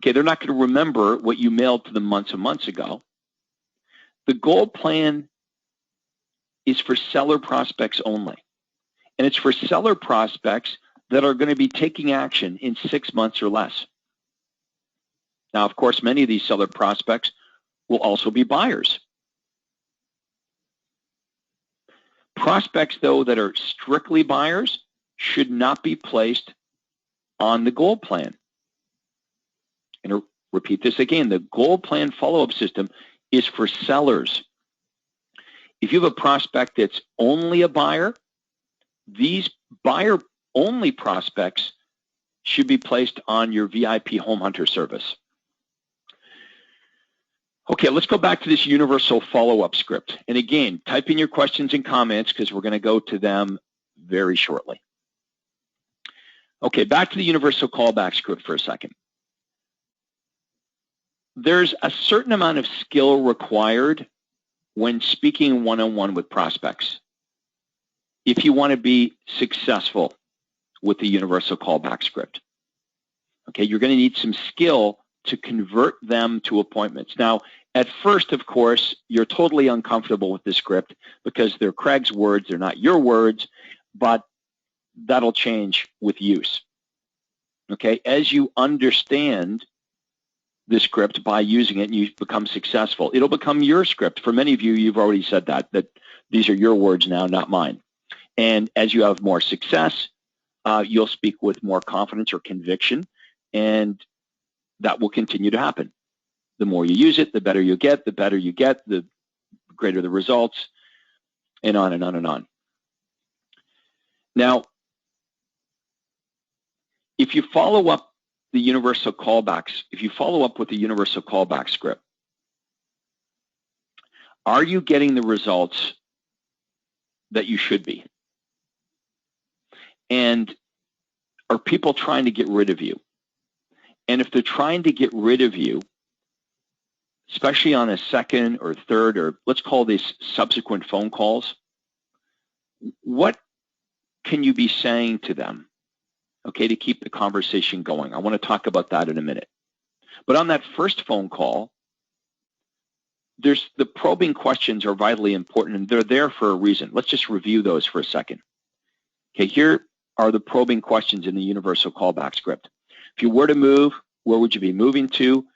Okay, they're not going to remember what you mailed to them months and months ago. The gold plan is for seller prospects only. And it's for seller prospects that are going to be taking action in 6 months or less. Now, of course, many of these seller prospects will also be buyers. Prospects, though, that are strictly buyers should not be placed on the gold plan. And to repeat this again, the gold plan follow-up system is for sellers. If you have a prospect that's only a buyer, these buyer-only prospects should be placed on your VIP Home Hunter service. Okay, let's go back to this universal follow-up script. And again, type in your questions and comments because we're going to go to them very shortly. Okay, back to the universal callback script for a second. There's a certain amount of skill required when speaking one-on-one with prospects if you want to be successful with the universal callback script. Okay, you're going to need some skill to convert them to appointments. Now, at first, of course, you're totally uncomfortable with the script because they're Craig's words, they're not your words, but that'll change with use. Okay, as you understand the script by using it and you become successful, it'll become your script. For many of you, you've already said that these are your words now, not mine. And as you have more success, you'll speak with more confidence or conviction, and that will continue to happen. The more you use it, the better you get, the greater the results, and on and on and on. Now, if you follow up the universal callbacks, if you follow up with the universal callback script, are you getting the results that you should be? And are people trying to get rid of you? And if they're trying to get rid of you, especially on a second or third, or let's call these subsequent phone calls, what can you be saying to them, okay, to keep the conversation going? I want to talk about that in a minute. But on that first phone call, the probing questions are vitally important, and they're there for a reason. Let's just review those for a second. Okay, here are the probing questions in the universal callback script. If you were to move, where would you be moving to?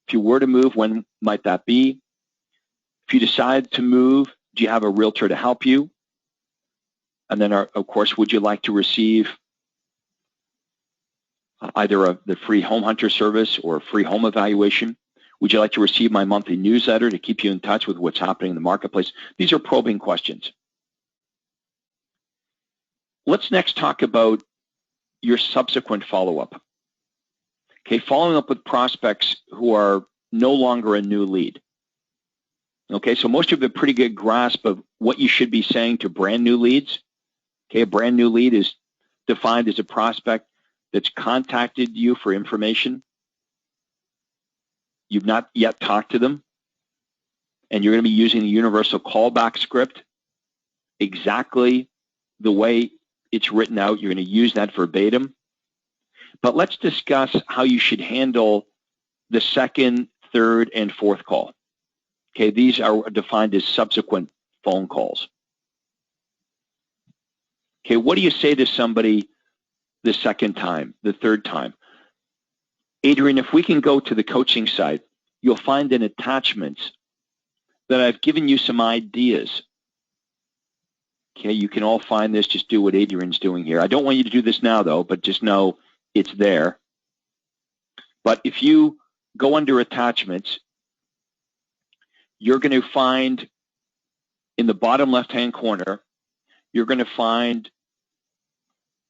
If you were to move, when might that be? If you decide to move, do you have a realtor to help you? And then, of course, would you like to receive either the free home hunter service or a free home evaluation? Would you like to receive my monthly newsletter to keep you in touch with what's happening in the marketplace? These are probing questions. Let's next talk about your subsequent follow-up. Okay, following up with prospects who are no longer a new lead. Okay, so most of you have a pretty good grasp of what you should be saying to brand new leads. Okay, a brand new lead is defined as a prospect that's contacted you for information. You've not yet talked to them, and you're going to be using the universal callback script exactly the way it's written out. You're going to use that verbatim. But let's discuss how you should handle the second, third, and fourth call. Okay, these are defined as subsequent phone calls. Okay, what do you say to somebody the second time, the third time? Adrian, if we can go to the coaching site, you'll find in attachments that I've given you some ideas. Okay, you can all find this. Just do what Adrian's doing here. I don't want you to do this now, though, but just know it's there. But if you go under attachments, you're going to find in the bottom left-hand corner, you're going to find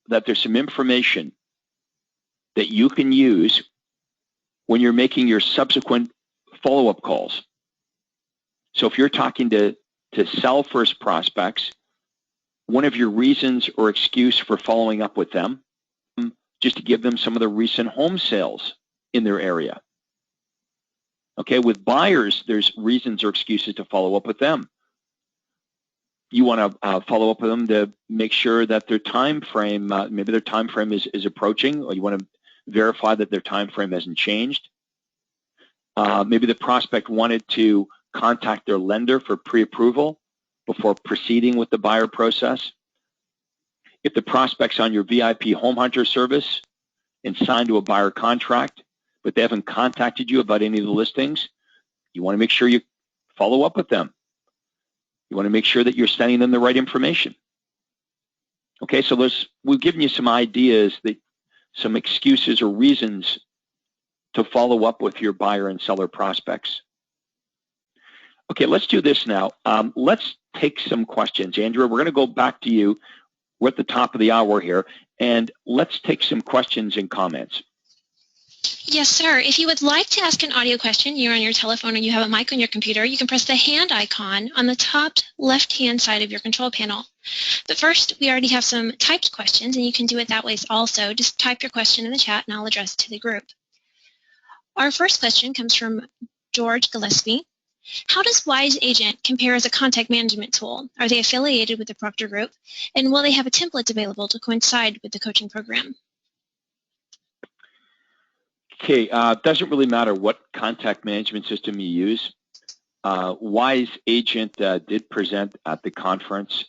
that there's some information that you can use when you're making your subsequent follow-up calls. So if you're talking to sell first prospects, one of your reasons or excuse for following up with them, just to give them some of the recent home sales in their area. Okay, with buyers, there's reasons or excuses to follow up with them. You want to follow up with them to make sure that their time frame, maybe their time frame is approaching, or you want to verify that their time frame hasn't changed. Maybe the prospect wanted to contact their lender for pre-approval before proceeding with the buyer process. If the prospect's on your VIP home hunter service and signed to a buyer contract, but they haven't contacted you about any of the listings, you want to make sure you follow up with them. You want to make sure that you're sending them the right information. Okay, so we've given you some ideas, some excuses or reasons to follow up with your buyer and seller prospects. Okay, let's do this now. Let's take some questions. Andrea, we're going to go back to you. We're at the top of the hour here, and let's take some questions and comments. Yes, sir. If you would like to ask an audio question, you're on your telephone or you have a mic on your computer, you can press the hand icon on the top left-hand side of your control panel. But first, we already have some typed questions, and you can do it that way also. Just type your question in the chat, and I'll address it to the group. Our first question comes from George Gillespie. How does Wise Agent compare as a contact management tool? Are they affiliated with the Proctor Group? And will they have a template available to coincide with the coaching program? Okay, it doesn't really matter what contact management system you use. Wise Agent did present at the conference.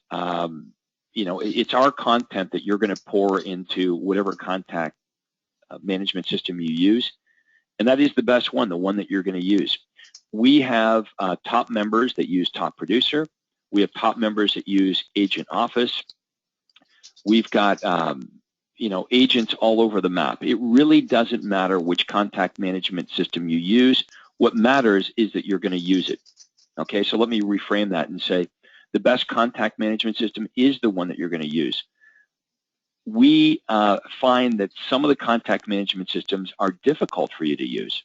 It's our content that you're going to pour into whatever contact management system you use, and that is the best one, the one that you're going to use. We have top members that use Top Producer. We have top members that use Agent Office. We've got agents all over the map. It really doesn't matter which contact management system you use. What matters is that you're going to use it. Okay, so let me reframe that and say the best contact management system is the one that you're going to use. We find that some of the contact management systems are difficult for you to use.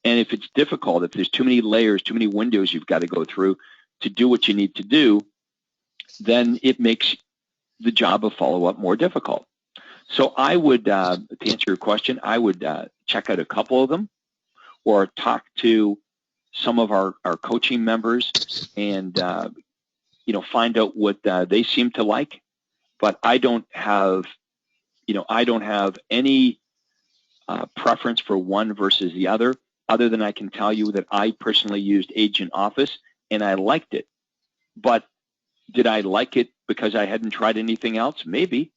And if it's difficult, if there's too many layers, too many windows you've got to go through to do what you need to do, then it makes the job of follow-up more difficult. So I would, to answer your question, I would check out a couple of them or talk to some of our coaching members and, find out what they seem to like. But I don't have, any preference for one versus the other than I can tell you that I personally used Agent Office and I liked it. But did I like it because I hadn't tried anything else? Maybe.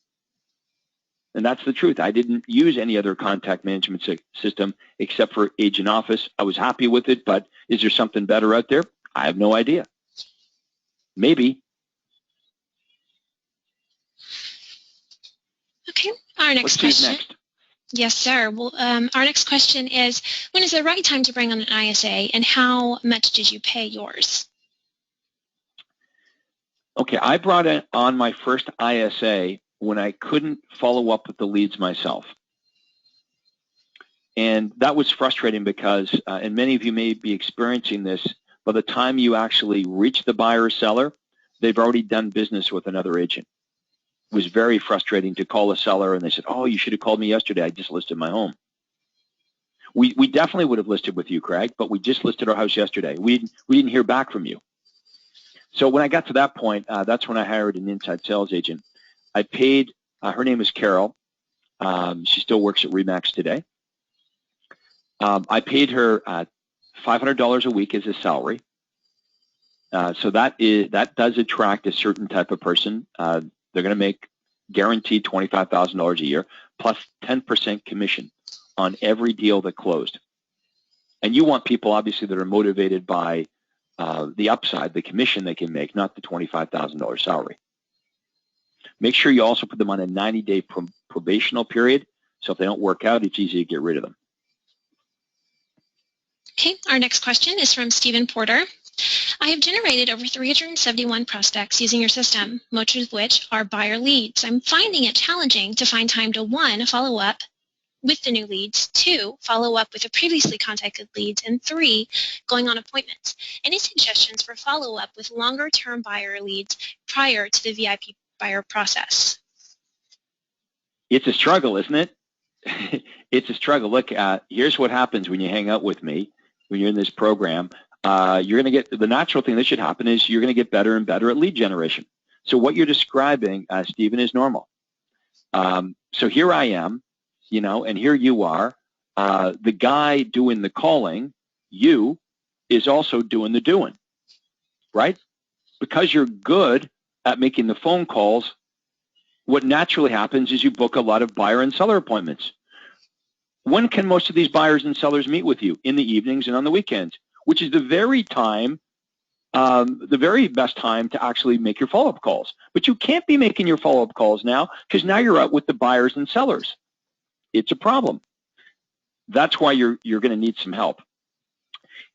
And that's the truth. I didn't use any other contact management system except for Agent Office. I was happy with it, but is there something better out there? I have no idea. Maybe. Okay, our next question. Next. Yes, sir. Well, our next question is, when is the right time to bring on an ISA, and how much did you pay yours? Okay, I brought on my first ISA when I couldn't follow up with the leads myself. And that was frustrating because, and many of you may be experiencing this, by the time you actually reach the buyer or seller, they've already done business with another agent. It was very frustrating to call a seller and they said, oh, you should have called me yesterday. I just listed my home. We definitely would have listed with you, Craig, but we just listed our house yesterday. We didn't hear back from you. So when I got to that point, that's when I hired an inside sales agent. I paid, her name is Carol. She still works at RE/MAX today. I paid her $500 a week as a salary. So that does attract a certain type of person. They're going to make guaranteed $25,000 a year plus 10% commission on every deal that closed. And you want people, obviously, that are motivated by the upside, the commission they can make, not the $25,000 salary. Make sure you also put them on a 90-day probational period. So if they don't work out, it's easy to get rid of them. Okay, our next question is from Stephen Porter. I have generated over 371 prospects using your system, most of which are buyer leads. I'm finding it challenging to find time to 1, follow up with the new leads, 2, follow up with the previously contacted leads, and 3, going on appointments. Any suggestions for follow-up with longer-term buyer leads prior to the VIP buyer process? It's a struggle, isn't it? It's a struggle. Look, here's what happens when you hang out with me. when you're in this program, you're going to get, the natural thing that should happen is you're going to get better and better at lead generation. So what you're describing, Stephen, is normal. So here I am, and here you are. The guy doing the calling, you, is also doing the doing, right? Because you're good at making the phone calls, what naturally happens is you book a lot of buyer and seller appointments. When can most of these buyers and sellers meet with you? In the evenings and on the weekends, which is the very best time to actually make your follow-up calls. But you can't be making your follow-up calls now because now you're out with the buyers and sellers. It's a problem. That's why you're going to need some help.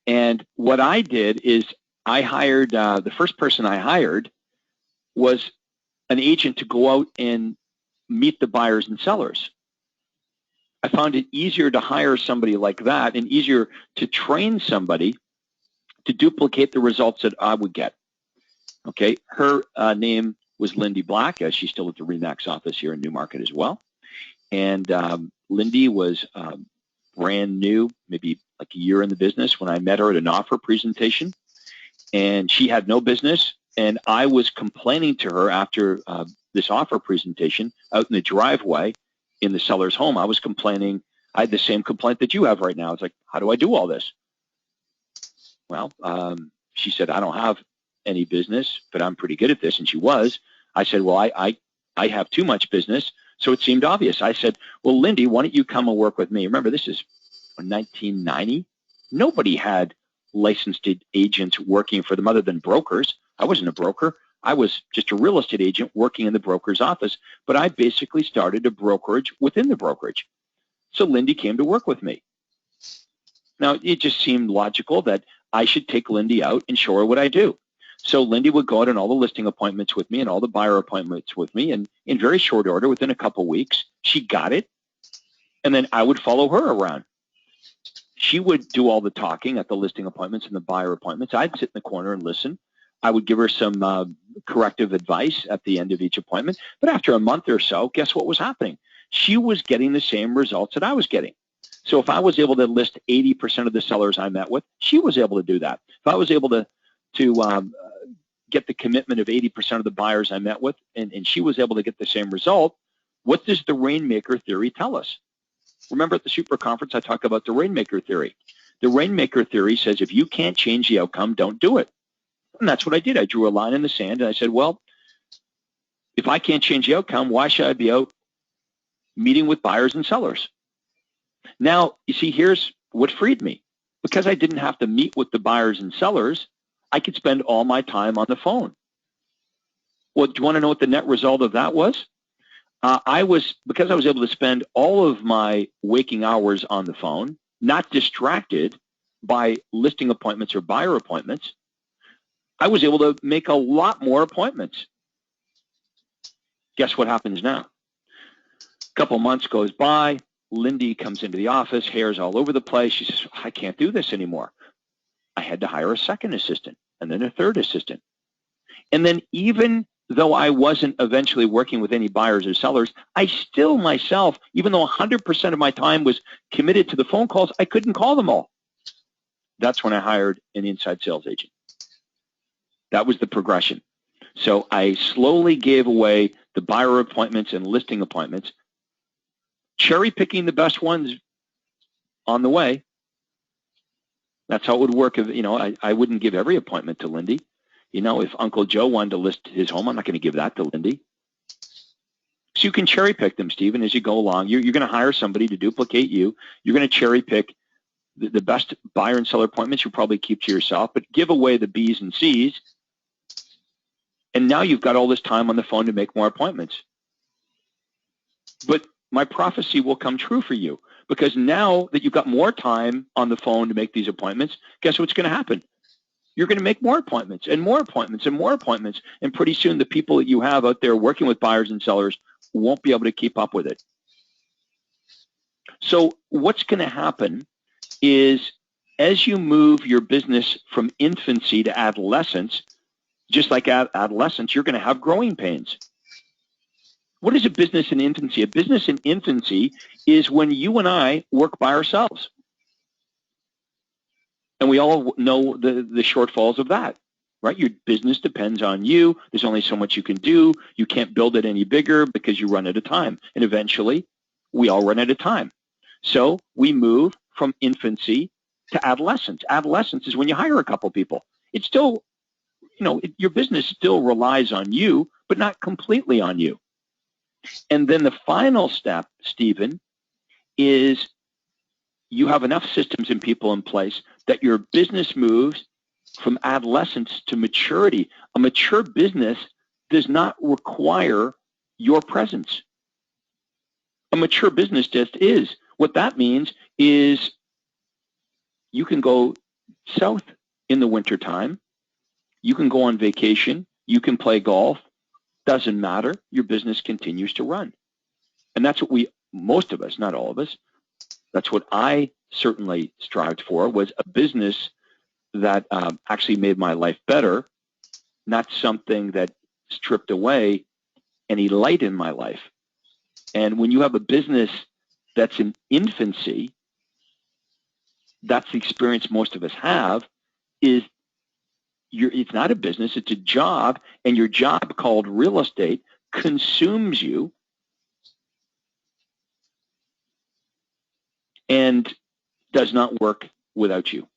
And what I did is I hired, the first person I hired was an agent to go out and meet the buyers and sellers. I found it easier to hire somebody like that and easier to train somebody to duplicate the results that I would get. Okay, her name was Lindy Black. She's still at the RE/MAX office here in Newmarket as well. And Lindy was brand new, maybe like a year in the business when I met her at an offer presentation. And she had no business. And I was complaining to her after this offer presentation out in the driveway in the seller's home. I was complaining. I had the same complaint that you have right now. It's like, how do I do all this? Well, she said, I don't have any business, but I'm pretty good at this. And she was. I said, well, I have too much business. So it seemed obvious. I said, well, Lindy, why don't you come and work with me? Remember, this is 1990. Nobody had licensed agents working for them other than brokers. I wasn't a broker. I was just a real estate agent working in the broker's office, but I basically started a brokerage within the brokerage. So Lindy came to work with me. Now, it just seemed logical that I should take Lindy out and show her what I do. So Lindy would go out on all the listing appointments with me and all the buyer appointments with me, and in very short order, within a couple weeks, she got it, and then I would follow her around. She would do all the talking at the listing appointments and the buyer appointments. I'd sit in the corner and listen. I would give her some corrective advice at the end of each appointment. But after a month or so, guess what was happening? She was getting the same results that I was getting. So if I was able to list 80% of the sellers I met with, she was able to do that. If I was able to get the commitment of 80% of the buyers I met with, and she was able to get the same result, what does the Rainmaker theory tell us? Remember at the Super Conference, I talk about the Rainmaker theory. The Rainmaker theory says if you can't change the outcome, don't do it. And that's what I did. I drew a line in the sand, and I said, well, if I can't change the outcome, why should I be out meeting with buyers and sellers? Now, you see, here's what freed me. Because I didn't have to meet with the buyers and sellers, I could spend all my time on the phone. Well, do you want to know what the net result of that was? Because I was able to spend all of my waking hours on the phone, not distracted by listing appointments or buyer appointments, I was able to make a lot more appointments. Guess what happens now? A couple months goes by, Lindy comes into the office, hair's all over the place. She says, I can't do this anymore. I had to hire a second assistant and then a third assistant. And then even though I wasn't eventually working with any buyers or sellers, I still myself, even though 100% of my time was committed to the phone calls, I couldn't call them all. That's when I hired an inside sales agent. That was the progression. So I slowly gave away the buyer appointments and listing appointments, cherry picking the best ones on the way. That's how it would work. I wouldn't give every appointment to Lindy. If Uncle Joe wanted to list his home, I'm not going to give that to Lindy. So you can cherry pick them, Stephen, as you go along. You're going to hire somebody to duplicate you. You're going to cherry pick the best buyer and seller appointments. You probably keep to yourself, but give away the B's and C's. And now you've got all this time on the phone to make more appointments. But my prophecy will come true for you, because now that you've got more time on the phone to make these appointments, guess what's going to happen? You're going to make more appointments and more appointments and more appointments. And pretty soon the people that you have out there working with buyers and sellers won't be able to keep up with it. So what's going to happen is as you move your business from infancy to adolescence, just like adolescence, you're going to have growing pains. What is a business in infancy? A business in infancy is when you and I work by ourselves. And we all know the shortfalls of that, right? Your business depends on you. There's only so much you can do. You can't build it any bigger because you run out of time. And eventually, we all run out of time. So we move from infancy to adolescence. Adolescence is when you hire a couple people. It's still, your business still relies on you, but not completely on you. And then the final step, Stephen, is you have enough systems and people in place that your business moves from adolescence to maturity. A mature business does not require your presence. A mature business just is. What that means is you can go south in the wintertime. You can go on vacation. You can play golf. Doesn't matter. Your business continues to run. And that's what most of us, not all of us, that's what I certainly strived for, was a business that actually made my life better, not something that stripped away any light in my life. And when you have a business that's in infancy, that's the experience most of us have, is it's not a business, it's a job, and your job called real estate consumes you and does not work without you.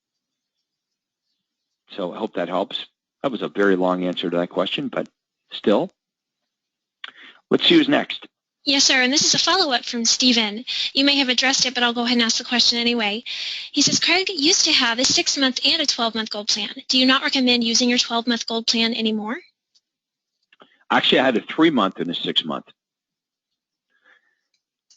So I hope that helps. That was a very long answer to that question, but still. Let's see who's next. Yes, sir, and this is a follow-up from Stephen. You may have addressed it, but I'll go ahead and ask the question anyway. He says, Craig used to have a 6-month and a 12-month gold plan. Do you not recommend using your 12-month gold plan anymore? Actually, I had a 3-month and a 6-month.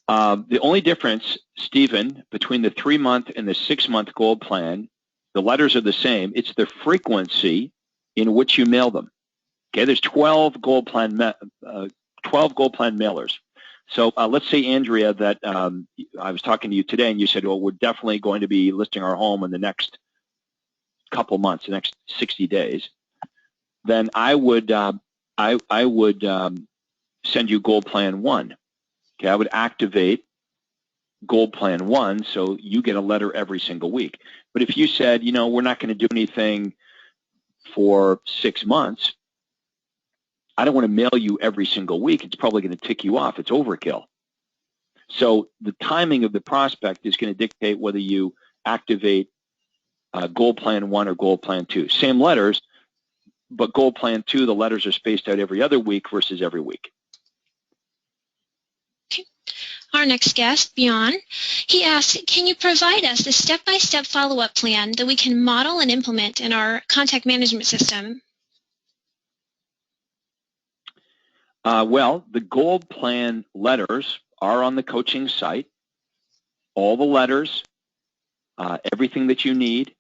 The only difference, Stephen, between the 3-month and the 6-month gold plan, the letters are the same. It's the frequency in which you mail them. Okay, there's 12 gold plan mailers. So let's say, Andrea, that I was talking to you today and you said, well, we're definitely going to be listing our home in the next couple months, the next 60 days. Then I would send you Gold Plan 1. Okay, I would activate Gold Plan 1 so you get a letter every single week. But if you said, we're not going to do anything for 6 months, I don't want to mail you every single week. It's probably going to tick you off. It's overkill. So the timing of the prospect is going to dictate whether you activate Gold Plan 1 or Gold Plan 2. Same letters, but Gold Plan 2, the letters are spaced out every other week versus every week. Okay. Our next guest, Bjorn, he asks, can you provide us a step-by-step follow-up plan that we can model and implement in our contact management system? Well, the Gold Plan letters are on the coaching site. All the letters, everything that you need.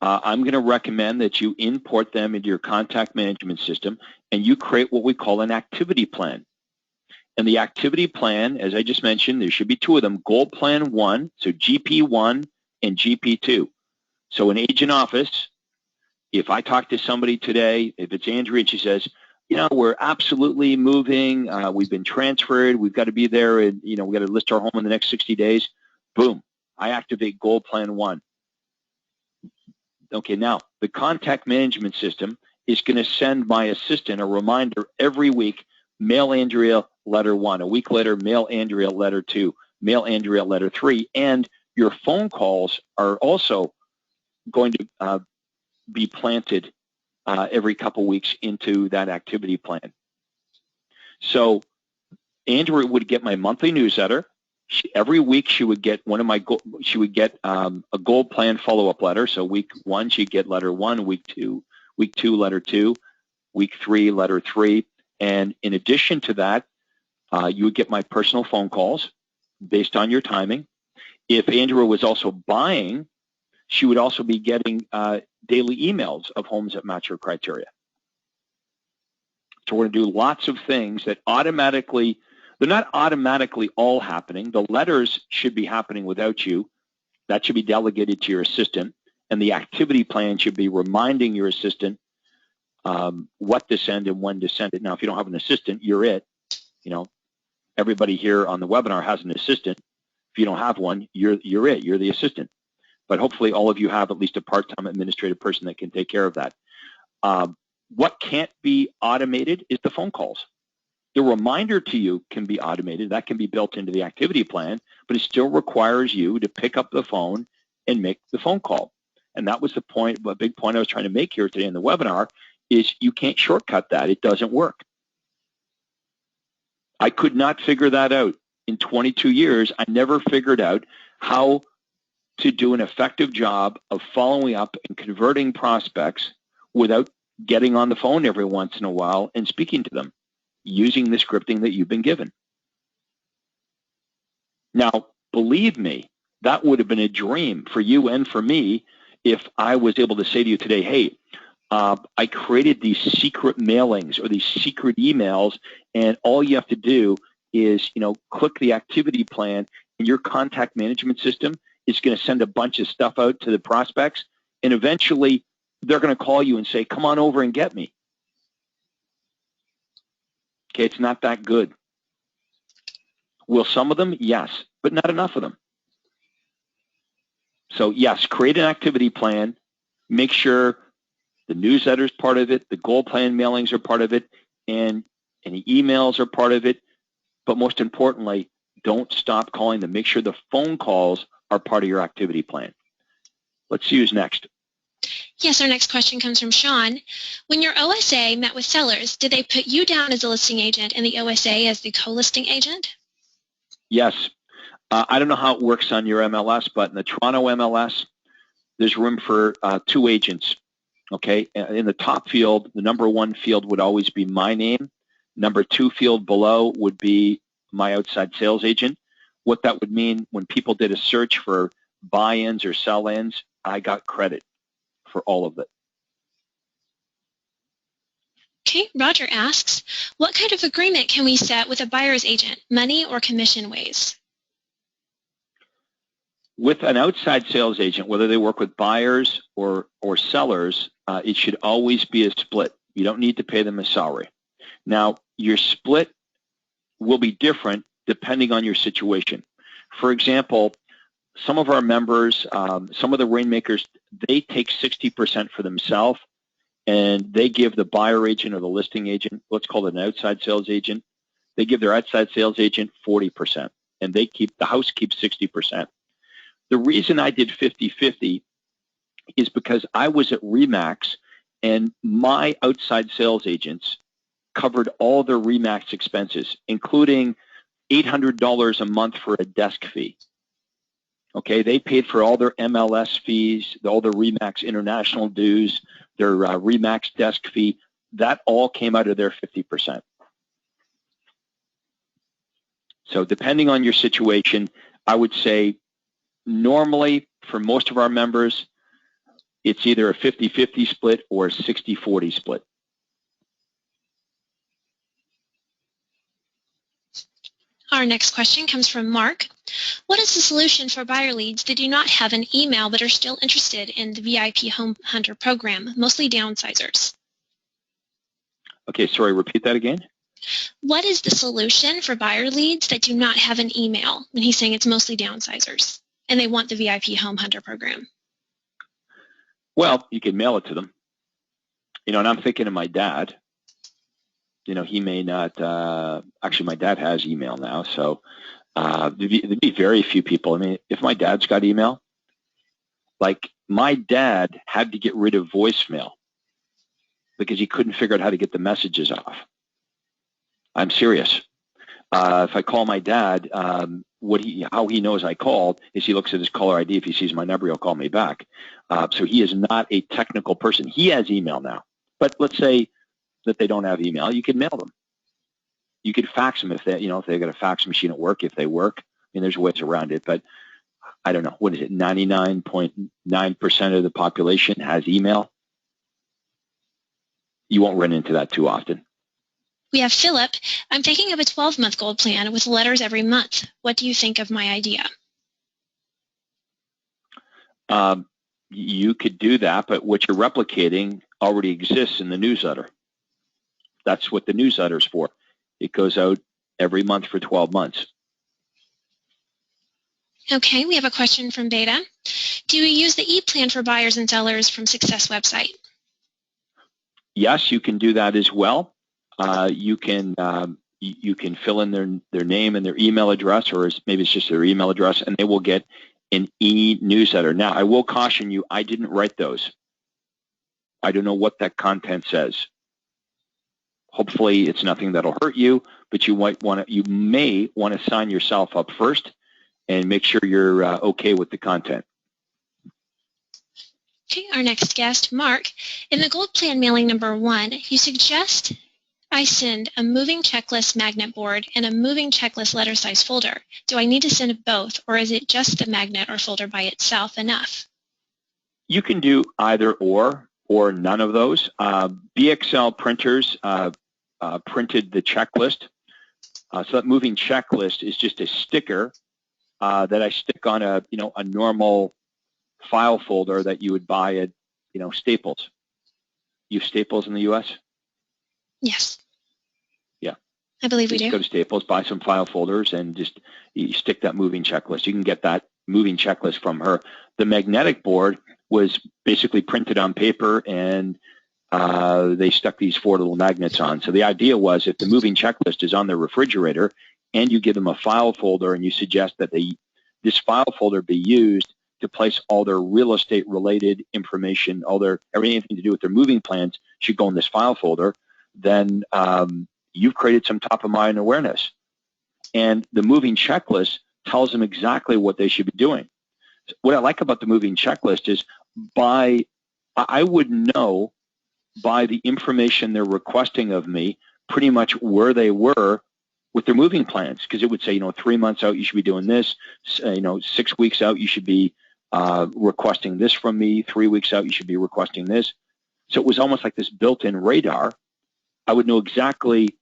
I'm going to recommend that you import them into your contact management system and you create what we call an activity plan. And the activity plan, as I just mentioned, there should be 2 of them, Gold Plan 1, so GP1 and GP2. So in agent office, if I talk to somebody today, if it's Andrea and she says, we're absolutely moving, we've been transferred, we've got to be there, and, we've got to list our home in the next 60 days, boom, I activate Gold Plan 1. Okay, now, the contact management system is going to send my assistant a reminder every week, mail Andrea letter 1. A week later, mail Andrea letter 2, mail Andrea letter 3, and your phone calls are also going to be planted every couple weeks into that activity plan. So Andrea would get my monthly newsletter. Every week she would get a Gold Plan follow-up letter. So week 1 she'd get letter 1, week 2 letter 2, week 3 letter 3, and in addition to that, you would get my personal phone calls based on your timing. If Andrea was also buying, she would also be getting daily emails of homes that match her criteria. So we're going to do lots of things that automatically, they're not automatically all happening. The letters should be happening without you. That should be delegated to your assistant. And the activity plan should be reminding your assistant what to send and when to send it. Now, if you don't have an assistant, you're it. Everybody here on the webinar has an assistant. If you don't have one, you're it. You're the assistant. but hopefully all of you have at least a part-time administrative person that can take care of that. What can't be automated is the phone calls. The reminder to you can be automated. That can be built into the activity plan, but it still requires you to pick up the phone and make the phone call. And that was the point, a big point I was trying to make here today in the webinar, is you can't shortcut that. It doesn't work. I could not figure that out. In 22 years, I never figured out how to do an effective job of following up and converting prospects without getting on the phone every once in a while and speaking to them using the scripting that you've been given. Now, believe me, that would have been a dream for you and for me if I was able to say to you today, hey, I created these secret mailings or these secret emails, and all you have to do is, click the activity plan, and your contact management system is going to send a bunch of stuff out to the prospects, and eventually they're going to call you and say, come on over and get me. Okay, it's not that good. Will some of them? Yes, but not enough of them. So yes, create an activity plan. Make sure the newsletter is part of it, the goal plan mailings are part of it, and any emails are part of it. But most importantly, don't stop calling them. Make sure the phone calls are part of your activity plan. Let's see who's next. Yes, our next question comes from Sean. When your OSA met with sellers, did they put you down as a listing agent and the OSA as the co-listing agent? Yes. I don't know how it works on your MLS, but in the Toronto MLS, there's room for 2 agents. Okay. In the top field, the number 1 field would always be my name. Number 2 field below would be my outside sales agent. What that would mean when people did a search for buy-ins or sell-ins, I got credit for all of it. Okay, Roger asks, what kind of agreement can we set with a buyer's agent, money or commission ways? With an outside sales agent, whether they work with buyers or sellers, it should always be a split. You don't need to pay them a salary. Now, your split will be different depending on your situation. For example, some of our members, some of the rainmakers, they take 60% for themselves, and they give the buyer agent or the listing agent, let's call it an outside sales agent, they give their outside sales agent 40%, and the house keeps 60%. The reason I did 50-50 is because I was at RE/MAX, and my outside sales agents covered all their RE/MAX expenses, including $800 a month for a desk fee. Okay, they paid for all their MLS fees, all the RE/MAX international dues, their RE/MAX desk fee. That all came out of their 50%. So depending on your situation, I would say normally for most of our members, it's either a 50-50 split or a 60-40 split. Our next question comes from Mark. What is the solution for buyer leads that do not have an email but are still interested in the VIP Home Hunter program, mostly downsizers? Okay, sorry, repeat that again. What is the solution for buyer leads that do not have an email? And he's saying it's mostly downsizers, and they want the VIP Home Hunter program. Well, you can mail it to them. And I'm thinking of my dad. He may not, actually my dad has email now, so there'd be very few people. I mean, if my dad's got email, like my dad had to get rid of voicemail because he couldn't figure out how to get the messages off. I'm serious. If I call my dad, how he knows I called is he looks at his caller ID. If he sees my number, he'll call me back. So he is not a technical person. He has email now, but let's say that they don't have email, you can mail them. You could fax them if they've got a fax machine at work, if they work. I mean, there's ways around it, but I don't know. What is it? 99.9% of the population has email. You won't run into that too often. We have Philip. I'm thinking of a 12-month gold plan with letters every month. What do you think of my idea? You could do that, but what you're replicating already exists in the newsletter. That's what the newsletter is for. It goes out every month for 12 months. Okay, we have a question from Beta. Do we use the e-plan for buyers and sellers from Success website? Yes, you can do that as well. You can fill in their name and their email address, or maybe it's just their email address, and they will get an e-newsletter. Now, I will caution you, I didn't write those. I don't know what that content says. Hopefully, it's nothing that'll hurt you, but you may want to sign yourself up first and make sure you're okay with the content. Okay, our next guest, Mark. In the Gold Plan mailing number 1, you suggest I send a moving checklist magnet board and a moving checklist letter size folder. Do I need to send both, or is it just the magnet or folder by itself enough? You can do either or none of those. BXL printers printed the checklist. So that moving checklist is just a sticker that I stick on a normal file folder that you would buy at Staples. You have Staples in the U.S.? Yes. Yeah. I believe we do. Just go to Staples, buy some file folders, and just you stick that moving checklist. You can get that moving checklist from her. The magnetic board was basically printed on paper, and they stuck these 4 little magnets on. So the idea was, if the moving checklist is on their refrigerator and you give them a file folder and you suggest that this file folder be used to place all their real estate related information, everything to do with their moving plans should go in this file folder, then you've created some top of mind awareness. And the moving checklist tells them exactly what they should be doing. What I like about the moving checklist is I would know by the information they're requesting of me pretty much where they were with their moving plans, because it would say, 3 months out you should be doing this, 6 weeks out you should be requesting this from me, 3 weeks out you should be requesting this. So it was almost like this built-in radar. I would know exactly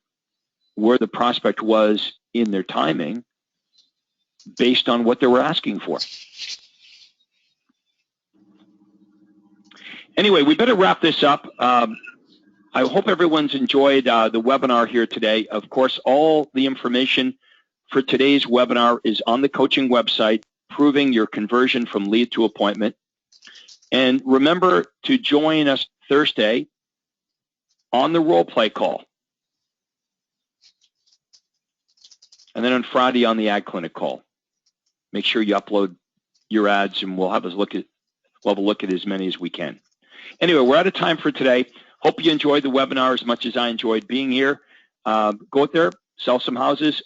where the prospect was in their timing based on what they were asking for. Anyway, we better wrap this up. I hope everyone's enjoyed the webinar here today. Of course, all the information for today's webinar is on the coaching website, Proving Your Conversion from Lead to Appointment. And remember to join us Thursday on the role play call. And then on Friday on the Ad Clinic call. Make sure you upload your ads, and we'll have a look at as many as we can. Anyway, we're out of time for today. Hope you enjoyed the webinar as much as I enjoyed being here. Go out there, sell some houses,